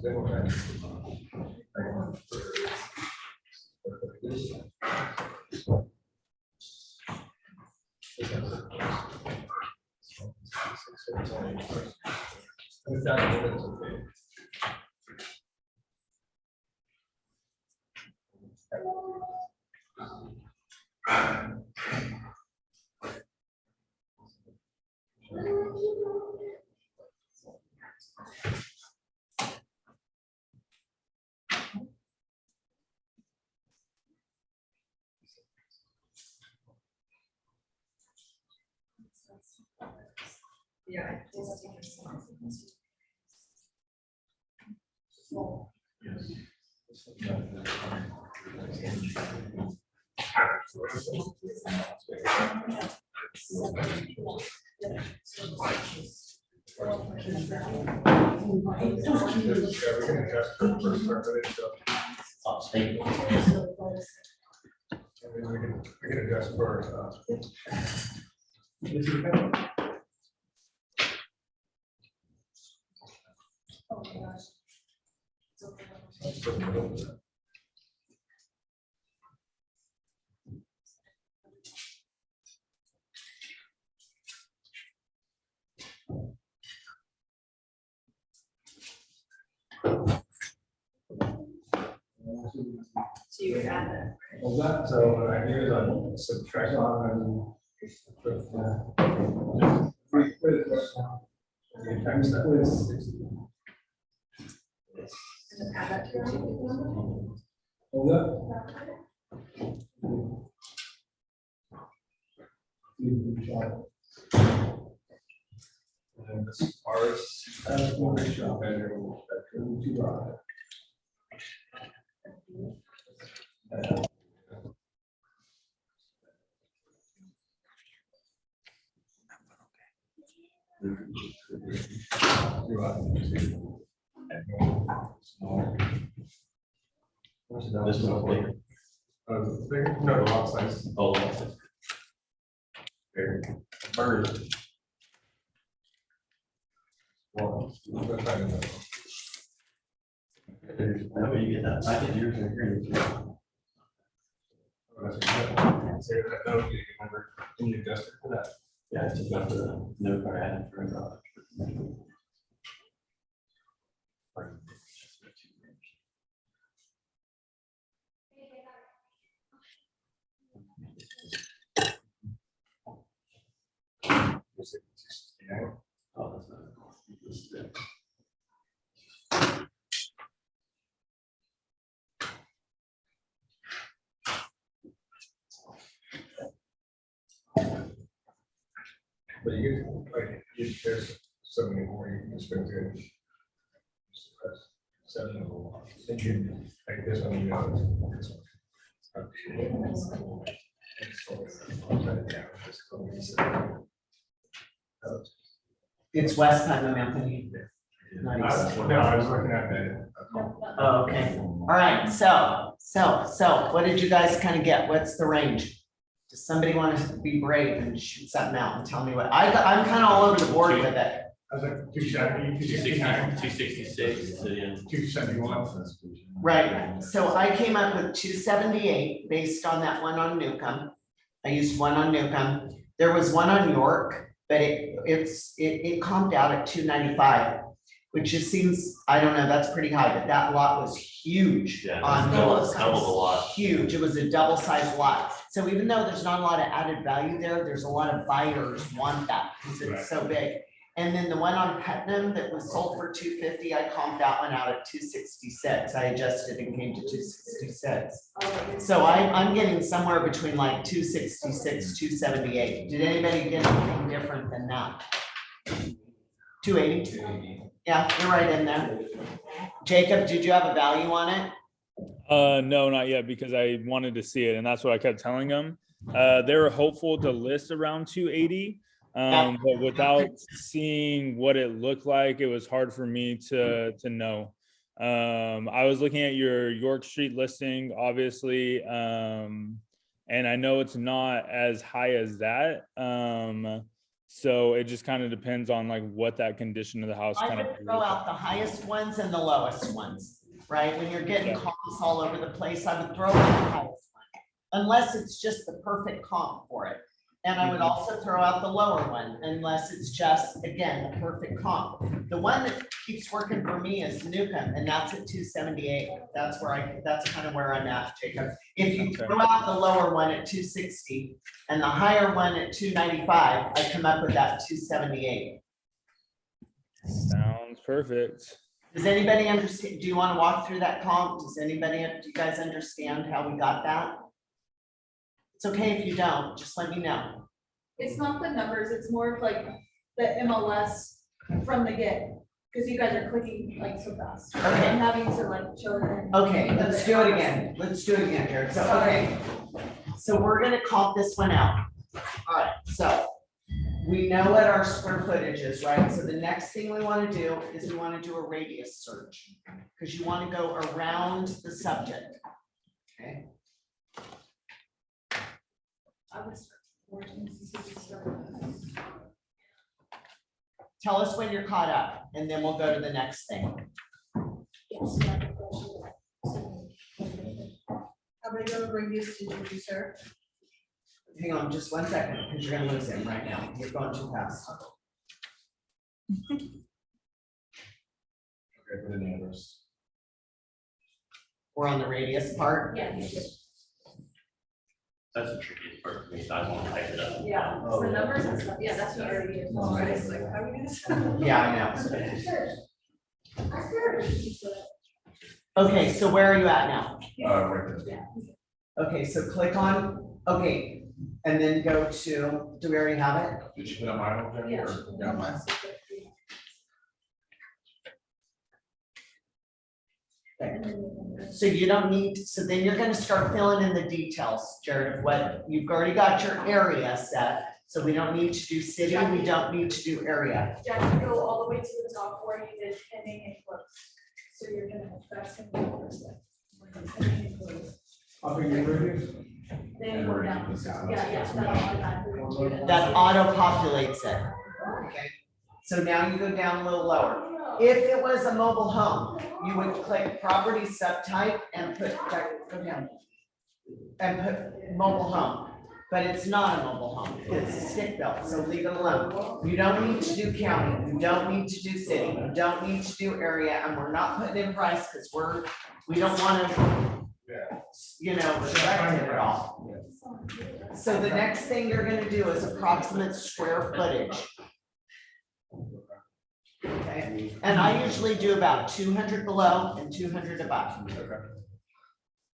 Speaker 6: then we're at.
Speaker 7: Yeah.
Speaker 1: Thank you.
Speaker 6: We can adjust for,
Speaker 7: Oh my gosh. So you would add that.
Speaker 6: well, that, so what I do is I subtract on and. Times that was.
Speaker 7: And then add that to your number.
Speaker 6: Hold up. And this ours, one ratio, and then two bar.
Speaker 3: This one's bigger.
Speaker 6: Bigger? No, the lot size.
Speaker 3: Oh, lot size.
Speaker 6: Bigger. Bird. Well, I'm gonna try to.
Speaker 3: That way you get that, I did yours right here.
Speaker 6: That would be a good number. Can you adjust it for that?
Speaker 3: Yeah, I took out the note I had for a Oh, that's not. This is it.
Speaker 6: But you, like, if there's something more you can spend to. 7 of them. Then you, like this one, you know. This one.
Speaker 1: It's West Putnam, Anthony. Not east.
Speaker 6: No, I was looking at that.
Speaker 1: Oh, okay. All right, so what did you guys kind of get? What's the range? Does somebody want to be brave and shoot something out and tell me what, I'm kind of all over the board with it.
Speaker 6: I was like 270, 269,
Speaker 3: 266, so yeah.
Speaker 6: 271.
Speaker 1: Right, so I came up with 278 based on that one on Newcomb. I used one on Newcomb. There was one on York, but it comped out at 295, which just seems, I don't know, that's pretty high, but that lot was huge.
Speaker 3: Yeah,
Speaker 1: On
Speaker 3: double
Speaker 1: those.
Speaker 3: the lot.
Speaker 1: Huge, it was a double sized lot. So even though there's not a lot of added value there, there's a lot of buyers want that because it's so big. And then the one on Putnam that was sold for 250, I comped that one out at 266. I adjusted and came to 266. So I'm getting somewhere between like 266, 278. Did anybody get anything different than that? 280? Yeah, you're right in there. Jacob, did you have a value on it?
Speaker 8: No, not yet, because I wanted to see it, and that's what I kept telling them. They were hopeful to list around 280. But without seeing what it looked like, it was hard for me to know. I was looking at your York Street listing, obviously, and I know it's not as high as that. So it just kind of depends on like what that condition of the house
Speaker 1: I
Speaker 8: kind of.
Speaker 1: would throw out the highest ones and the lowest ones, right? When you're getting
Speaker 8: Yeah.
Speaker 1: comps all over the place, I would throw out the highest one, unless it's just the perfect comp for it. And I would also throw out the lower one unless it's just, again, the perfect comp. The one that keeps working for me is Newcomb, and that's at 278. That's kind of where I'm at, Jacob. If you
Speaker 8: Okay.
Speaker 1: throw out the lower one at 260 and the higher one at 295, I come up with that 278.
Speaker 8: Sounds perfect.
Speaker 1: Does anybody understand? Do you want to walk through that comp? Do you guys understand how we got that? It's okay if you don't, just let me know.
Speaker 7: It's not the numbers, it's more of like the MLS from the get, because you guys are clicking like so fast.
Speaker 1: Okay.
Speaker 7: I'm having to like show them.
Speaker 1: Okay, let's do it again. Jared. So, okay. So we're gonna comp this one out. All right, so we know what our square footage is, right? So the next thing we want to do is we want to do a radius search because you want to go around the subject. Okay.
Speaker 7: I would start working, start.
Speaker 1: Tell us when you're caught up and then we'll go to the next thing.
Speaker 7: Yes, I have a question.
Speaker 2: How many of reviews did you do, sir?
Speaker 1: Hang on just 1 second because you're gonna lose him right now. You're going too fast.
Speaker 6: Okay, for the numbers.
Speaker 1: We're on the radius part.
Speaker 7: Yeah,
Speaker 3: That's the trickiest part for me, so I want to type it up.
Speaker 7: yeah, so the numbers and stuff, yeah, that's what I already did. It's like, how do we do this?
Speaker 1: Yeah, I know. Okay, so where are you at now?
Speaker 6: Right there.
Speaker 7: Yeah.
Speaker 1: Okay, so click on, okay, and then go to, do we already have it?
Speaker 6: Did you put on mine over there?
Speaker 7: Yeah.
Speaker 6: or- Yeah, mine.
Speaker 1: So you don't need, so then you're gonna start filling in the details, Jared, of what, you've already got your area set. So we don't need to do city, we don't need to do area.
Speaker 7: Jack, go all the way to the top where you did pending and close. So you're gonna, that's gonna be the first step. Pending and close.
Speaker 4: I'll be your reviews.
Speaker 7: Then go down, yeah, that automatically.
Speaker 1: That auto populates it. Okay. So now you go down a little lower. If it was a mobile home, you would click property subtype and put, go down. And put mobile home, but it's not a mobile home, it's a stick built, so leave it alone. You don't need to do county, you don't need to do city, you don't need to do area, and we're not putting in price, because we don't wanna, you know, restrict it at all. So the next thing you're gonna do is approximate square footage. Okay, and I usually do about 200 below and 200 above.
Speaker 3: Okay.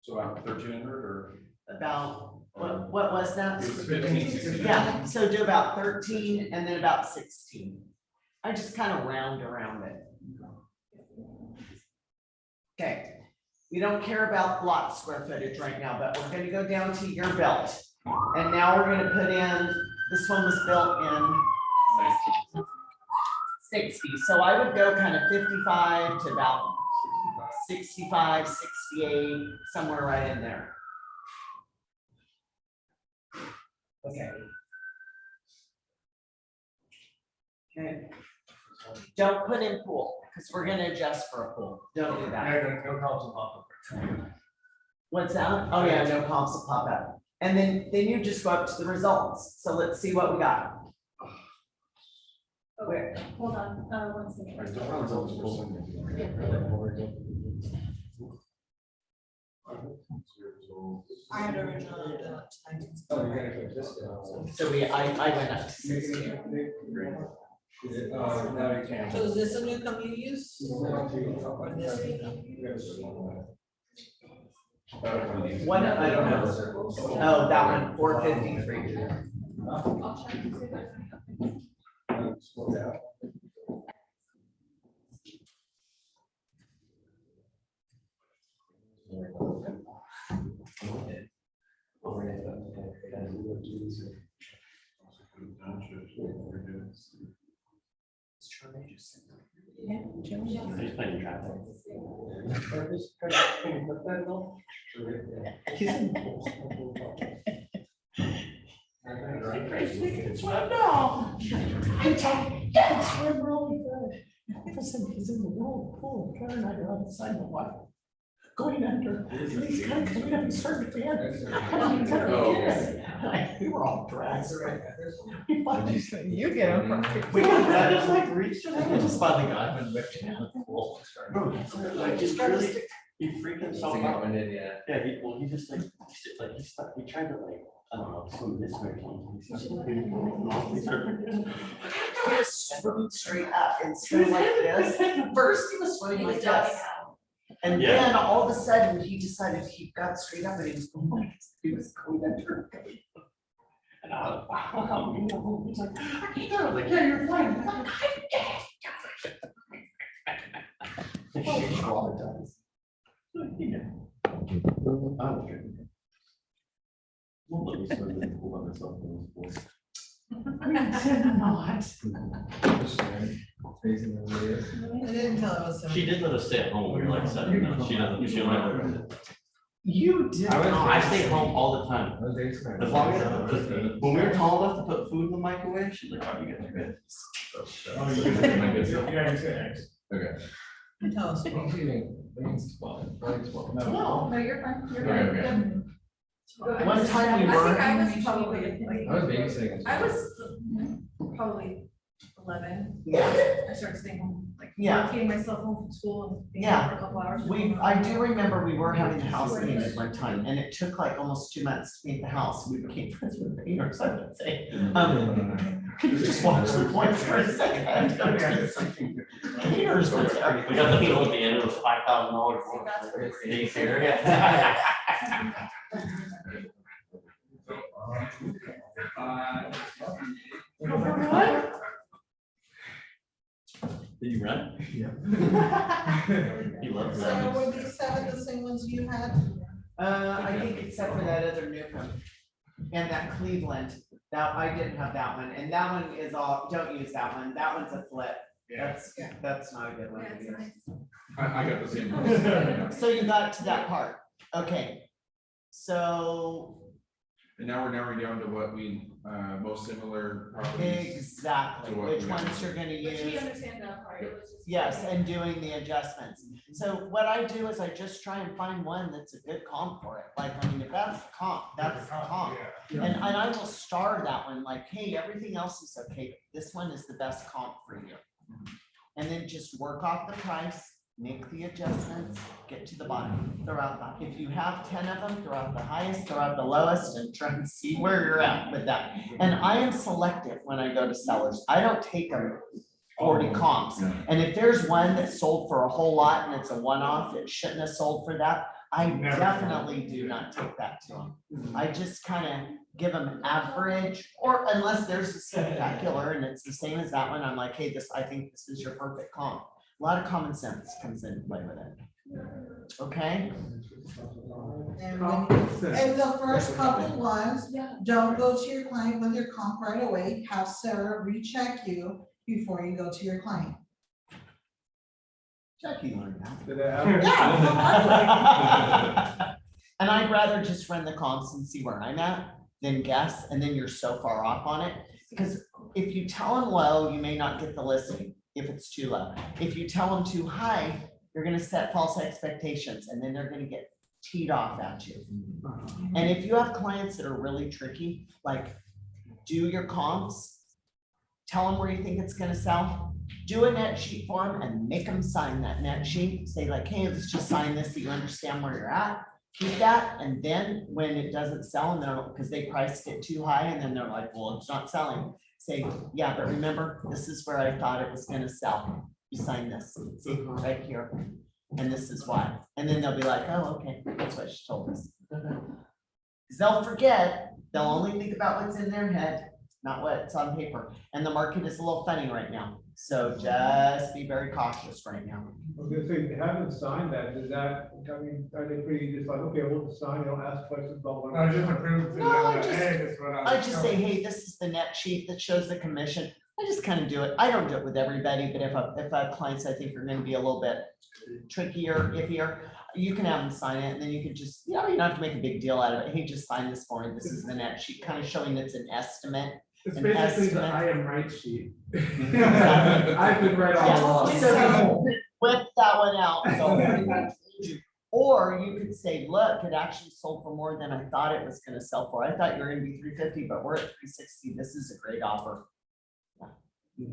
Speaker 3: So about 1,300 or?
Speaker 1: About, what was that?
Speaker 6: It's 15, 16.
Speaker 1: Yeah, so do about 13 and then about 16. I just kind of round around it. Okay, we don't care about lot square footage right now, but we're gonna go down to your belt. And now we're gonna put in, this one was built in 60, so I would go kind of 55 to about 65, 68, somewhere right in there. Okay. Okay. Don't put in pool, because we're gonna adjust for a pool. Don't do that.
Speaker 6: No council pop up.
Speaker 1: What's that? Oh yeah, no comps will pop up. And then you just go up to the results. So let's see what we got. Where?
Speaker 7: Hold on, 1 second.
Speaker 2: I had originally done it.
Speaker 6: Oh, you gotta put this down.
Speaker 1: So I went up to 60.
Speaker 6: Now you can.
Speaker 2: So is this a new company use? Or this?
Speaker 1: What, I don't know. Oh, that one, 453.
Speaker 7: I'll check and see if there's
Speaker 6: Slow down.
Speaker 1: It's swim now. I told him, yeah, it's swim really good. Listen, he's in the pool, Karen and I are outside the water. Going under, he's kind of coming up and starting to dance. We were all dressed. You get him. We got just like reached it, I just finally got him and whipped him out of the pool.
Speaker 3: Like just really, he freaked himself out.
Speaker 6: Yeah.
Speaker 3: Yeah, he just like, he tried to like, I don't know, swim this way.
Speaker 1: He was swimming straight up and swimming like this. First he was swimming like this. And
Speaker 3: Yeah.
Speaker 1: then all of a sudden he decided he got straight up and he was going like this. He was going under.
Speaker 3: And I was like, wow, you know, he's like, I can't do it. I was like, yeah, you're fine. I'm like,
Speaker 1: She traumatized.
Speaker 3: yeah. I was drinking. Won't let me swim in the pool by myself in this pool.
Speaker 1: I mean, not.
Speaker 2: I didn't tell it was.
Speaker 3: She did let us stay at home when we were like 7. No, she doesn't, she'll never.
Speaker 1: You did
Speaker 6: I was-
Speaker 1: not.
Speaker 3: I stay home all the time. As long as, when we were tall enough to put food in the microwave, she's like, oh, you guys are good.
Speaker 6: Oh, you can.
Speaker 3: My good.
Speaker 6: Yeah, you can. Okay.
Speaker 2: Tell us.
Speaker 1: No.
Speaker 7: No, you're fine, you're
Speaker 6: Okay,
Speaker 7: fine.
Speaker 6: okay.
Speaker 7: Good.
Speaker 1: One time we
Speaker 7: I
Speaker 1: were.
Speaker 7: think I was probably like,
Speaker 6: I was babysitting.
Speaker 7: I was probably 11.
Speaker 1: Yeah,
Speaker 7: I started staying home, like,
Speaker 1: Yeah.
Speaker 7: getting myself home from school and being
Speaker 1: Yeah.
Speaker 7: home for a couple hours.
Speaker 1: I do remember we were having the house painted one time and it took like almost 2 months to paint the house. We became friends with the painters, I would say. Could you just watch the points for a second? I'm gonna tell you something. Painters were terrible.
Speaker 3: We got the meal at the end, it was $5,000 for days here. Did you run?
Speaker 6: Yeah.
Speaker 3: He loves
Speaker 2: So
Speaker 3: running.
Speaker 2: were these 7 the same ones you had?
Speaker 1: I think except for that other new one. And that Cleveland, that, I didn't have that one, and that one is all, don't use that one, that one's a flip. That's not a good one
Speaker 7: Yeah,
Speaker 1: to
Speaker 7: it's
Speaker 1: use.
Speaker 7: nice.
Speaker 6: I got the same. one.
Speaker 1: So you got to that part, okay. So
Speaker 9: And now we're narrowing down to what we, most similar properties.
Speaker 1: Exactly,
Speaker 9: To what
Speaker 1: which
Speaker 9: we got.
Speaker 1: ones you're gonna
Speaker 7: But she
Speaker 1: use.
Speaker 7: understands that part. It was just-
Speaker 1: Yes, and doing the adjustments. So what I do is I just try and find one that's a good comp for it. Like, I mean, if that's the comp, that's the comp. And I will star that one, like, hey, everything else is okay, but this one is the best comp for you. And then just work off the price, make the adjustments, get to the bottom, throw out, if you have 10 of them, throw out the highest, throw out the lowest, and try and see where you're at with that. And I am selective when I go to sellers. I don't take them 40 comps.
Speaker 9: Yeah.
Speaker 1: And if there's one that sold for a whole lot and it's a one-off, it shouldn't have sold for that, I
Speaker 6: Never.
Speaker 1: definitely do not take that to them. I just kind of give them average, or unless there's a spectacular and it's the same as that one, I'm like, hey, I think this is your perfect comp. A lot of common sense comes into play with it. Okay?
Speaker 2: And the first couple ones, don't go to your client with your comp right away. Have Sarah recheck you before you go to your client.
Speaker 1: Jackie learned that.
Speaker 4: Did that happen?
Speaker 1: Yeah. And I'd rather just run the comps and see where I'm at than guess, and then you're so far off on it. Because if you tell them low, you may not get the listing if it's too low. If you tell them too high, you're gonna set false expectations, and then they're gonna get teed off at you. And if you have clients that are really tricky, like, do your comps, tell them where you think it's gonna sell, do a net sheet for them and make them sign that net sheet. Say like, hey, let's just sign this so you understand where you're at. Keep that, and then when it doesn't sell, and they're, because they priced it too high, and then they're like, well, it's not selling. Say, yeah, but remember, this is where I thought it was gonna sell. You sign this, see, right here, and this is why. And then they'll be like, oh, okay, that's what she told us. Because they'll forget, they'll only think about what's in their head, not what's on paper. And the market is a little funny right now, so just be very cautious right now.
Speaker 4: I was gonna say, they haven't signed that, does that, I mean, are they pretty just like, okay, we'll just sign, don't ask questions about what?
Speaker 6: I just approved.
Speaker 1: No, I just-
Speaker 6: Hey, that's what
Speaker 1: I just say, hey, this is the net sheet that shows the commission. I just kind of do it. I don't do it with everybody, but if I have clients I think are gonna be a little bit trickier, iffier, you can have them sign it, and then you can just, you don't have to make a big deal out of it. Hey, just sign this for me. This is the net sheet, kind of showing it's an estimate.
Speaker 5: It's
Speaker 1: An
Speaker 5: basically the
Speaker 1: estimate.
Speaker 5: I am right sheet.
Speaker 1: Exactly.
Speaker 5: I've been right all
Speaker 1: Yeah,
Speaker 5: along.
Speaker 1: so whip that one out. So, or you could say, look, it actually sold for more than I thought it was gonna sell for. I thought you were gonna be 350, but we're at 360. This is a great offer. Yeah.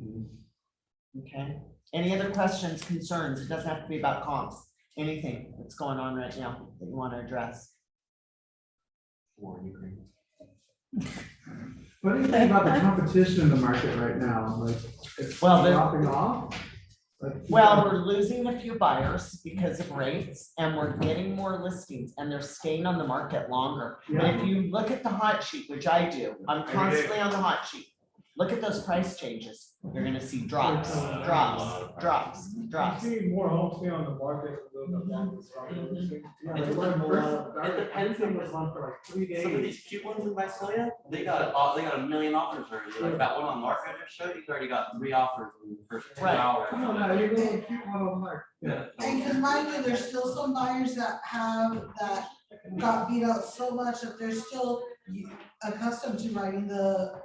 Speaker 1: Okay, any other questions, concerns? It doesn't have to be about comps, anything that's going on right now that you want to address.
Speaker 3: War in Ukraine.
Speaker 5: What do you think about the competition in the market right now? Like, it's
Speaker 1: Well, there-
Speaker 5: dropping off? Like,
Speaker 1: Well, we're losing a few buyers because of rates, and we're getting more listings, and they're staying on the market longer. But if you look at the hot sheet, which I do, I'm constantly on the hot sheet. Look at those price changes. You're gonna see drops, drops, drops, drops.
Speaker 4: I'm seeing more homes stay on the market.
Speaker 5: Yeah, they went
Speaker 3: It depends on
Speaker 5: was on for like 3 days.
Speaker 3: Some of these cute ones in Visalia, they got a million offers already. Like that one on Mark I just showed you, already got 3 offers in the first 2
Speaker 1: Right.
Speaker 3: hours.
Speaker 5: No, no, you're going to keep one on Mark.
Speaker 3: Yeah.
Speaker 2: And because mind you, there's still some buyers that got beat out so much that they're still accustomed to writing the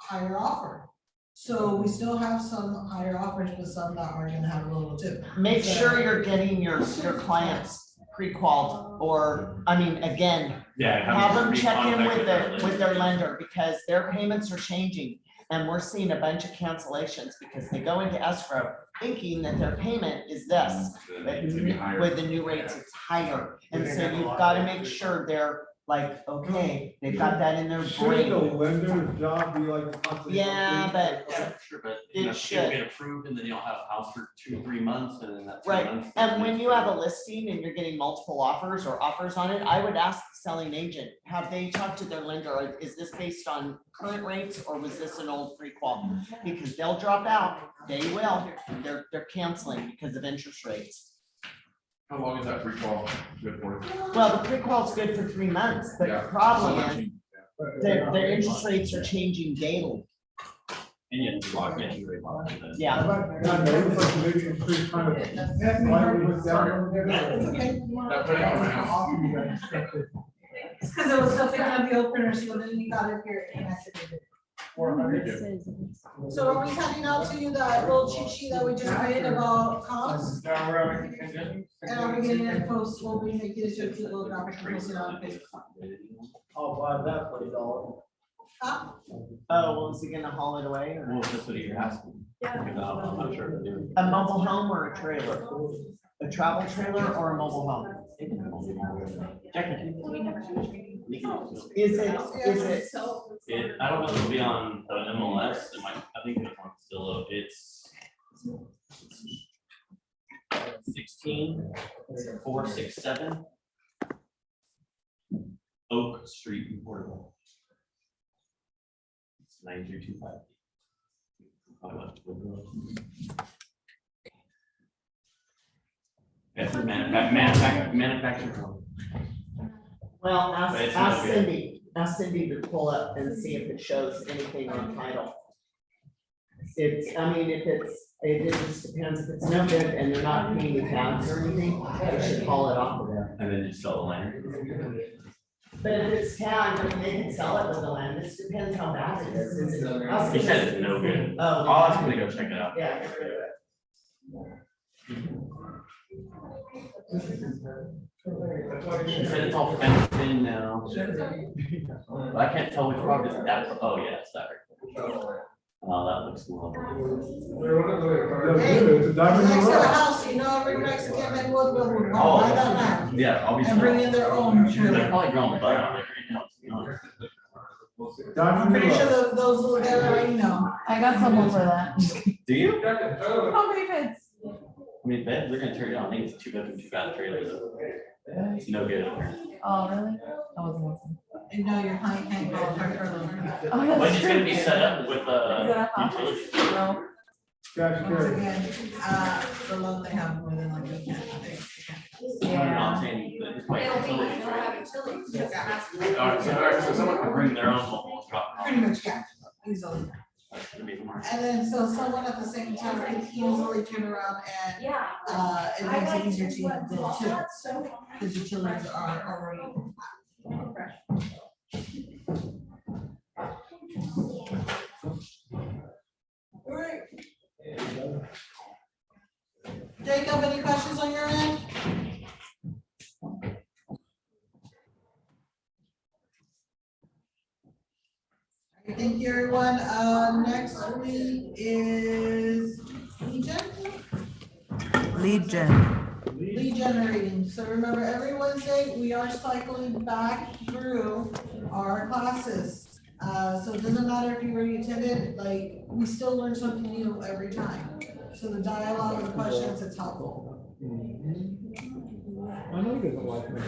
Speaker 2: higher offer. So we still have some higher offers, but some that are gonna have a little too.
Speaker 1: Make sure you're getting your clients pre-qualified, or, I mean, again, have them check in with their lender, because their payments are changing. And we're seeing a bunch of cancellations because they go into escrow thinking that their payment is this, but with the new rates, it's higher. And so you've got to make sure they're like, okay, they've got that in their
Speaker 4: Shouldn't the
Speaker 1: brain.
Speaker 4: lender's job be like? constantly
Speaker 1: Yeah,
Speaker 4: updating,
Speaker 1: but-
Speaker 3: Yeah, sure, but
Speaker 1: It
Speaker 3: you know,
Speaker 1: should.
Speaker 3: you'll get approved and then you'll have a house for 2-3 months and then that's.
Speaker 1: Right, and when you have a listing and you're getting multiple offers or offers on it, I would ask the selling agent, have they talked to their lender? Is this based on current rates, or was this an old pre-qual? Because they'll drop out, they will, they're canceling because of interest rates.
Speaker 9: How long is that pre-qual good for?
Speaker 1: Well, the pre-qual is good for 3 months, but the
Speaker 9: Yeah.
Speaker 1: problem is, the interest rates are changing daily.
Speaker 3: And you have to lock in.
Speaker 1: Yeah.
Speaker 4: God, it looks like maybe it's pretty kind of. Why we was down over there.
Speaker 2: Okay.
Speaker 9: That put it on my house.
Speaker 2: It's because it was something on the opener, so then you got it here and activated.
Speaker 5: 400.
Speaker 2: So are we handing out to you that little cheat sheet that we just made about comps?
Speaker 4: Now we're on the condition.
Speaker 2: And are we getting it post, will we make it just a little graphic and post it on Facebook?
Speaker 3: I'll buy that for $1.
Speaker 2: Huh?
Speaker 1: Oh, well, is he gonna haul it away or
Speaker 3: Well, that's what you're asking.
Speaker 7: Yeah.
Speaker 3: Because I'm not sure if they're doing.
Speaker 1: a mobile home or a trailer? A travel trailer or a mobile home?
Speaker 3: Check it.
Speaker 7: We never have a training.
Speaker 1: Is it,
Speaker 7: So.
Speaker 10: I don't know if it'll be on the MLS, it might, I think it's on Zillow, it's 16,467 Oak Street in Portable. It's 9325. That's a manufactured home.
Speaker 1: well,
Speaker 10: But it's
Speaker 1: ask
Speaker 10: not good.
Speaker 1: Cindy to pull up and see if it shows anything on title. It's, I mean, it just depends, if it's no good and they're not paying the tabs or anything, they should haul it off of there.
Speaker 10: And then just sell the land.
Speaker 1: But if it's tagged, I mean, they can sell it with the land, it just depends how bad it is. Is it?
Speaker 10: He said it's no good.
Speaker 1: Oh.
Speaker 10: I'll ask him to go check it out.
Speaker 1: Yeah. get rid of it.
Speaker 10: He said it's all fenced in now. But I can't tell which property is that. Oh, yeah, it's that. Oh, that looks lovely.
Speaker 4: It's a diamond in
Speaker 2: Next
Speaker 4: the
Speaker 2: to the
Speaker 4: rough.
Speaker 2: house, you know, every Mexican that would
Speaker 10: Oh.
Speaker 2: buy that land
Speaker 10: Yeah, I'll be.
Speaker 2: and bring in their own
Speaker 10: They're
Speaker 2: trailer.
Speaker 10: probably growing butter on it right now, to be honest.
Speaker 2: I'm
Speaker 4: Diamond in
Speaker 2: pretty
Speaker 4: the
Speaker 2: sure
Speaker 4: rough.
Speaker 2: those little guys already know.
Speaker 11: I got someone for that.
Speaker 10: Do you?
Speaker 11: How many kids?
Speaker 10: I mean, they're gonna tear it down. I think it's 2 bedroom, 2 bath trailer though. It's no good.
Speaker 11: Oh, really? That wasn't awesome.
Speaker 2: You know, your client can't qualify for a loan.
Speaker 11: Oh, that's
Speaker 10: When it's gonna be
Speaker 11: true.
Speaker 10: set up with
Speaker 11: Is it a house?
Speaker 10: utilities.
Speaker 11: No.
Speaker 4: Gotcha,
Speaker 2: Once
Speaker 4: good.
Speaker 2: again, the loan they have more than like we can't.
Speaker 10: I'm
Speaker 11: Yeah.
Speaker 10: not saying that it's quite
Speaker 7: It'll be,
Speaker 10: utilities.
Speaker 7: it'll have utilities, just ask.
Speaker 10: So someone can bring their own home, drop it
Speaker 2: Pretty
Speaker 10: off.
Speaker 2: much, yeah, easily.
Speaker 10: It'd be smart.
Speaker 2: And then, so someone at the same time can easily turn around and,
Speaker 7: Yeah.
Speaker 2: it makes it easier to even build too, because utilities are already. Alright. Jacob, any questions on your end? Thank you, everyone. Next week is lead generating. So remember, every Wednesday, we are cycling back through our classes. So it doesn't matter if you already attended, like, we still learn something new every time. So the dialogue, the questions, it's helpful.
Speaker 4: I know he doesn't like me.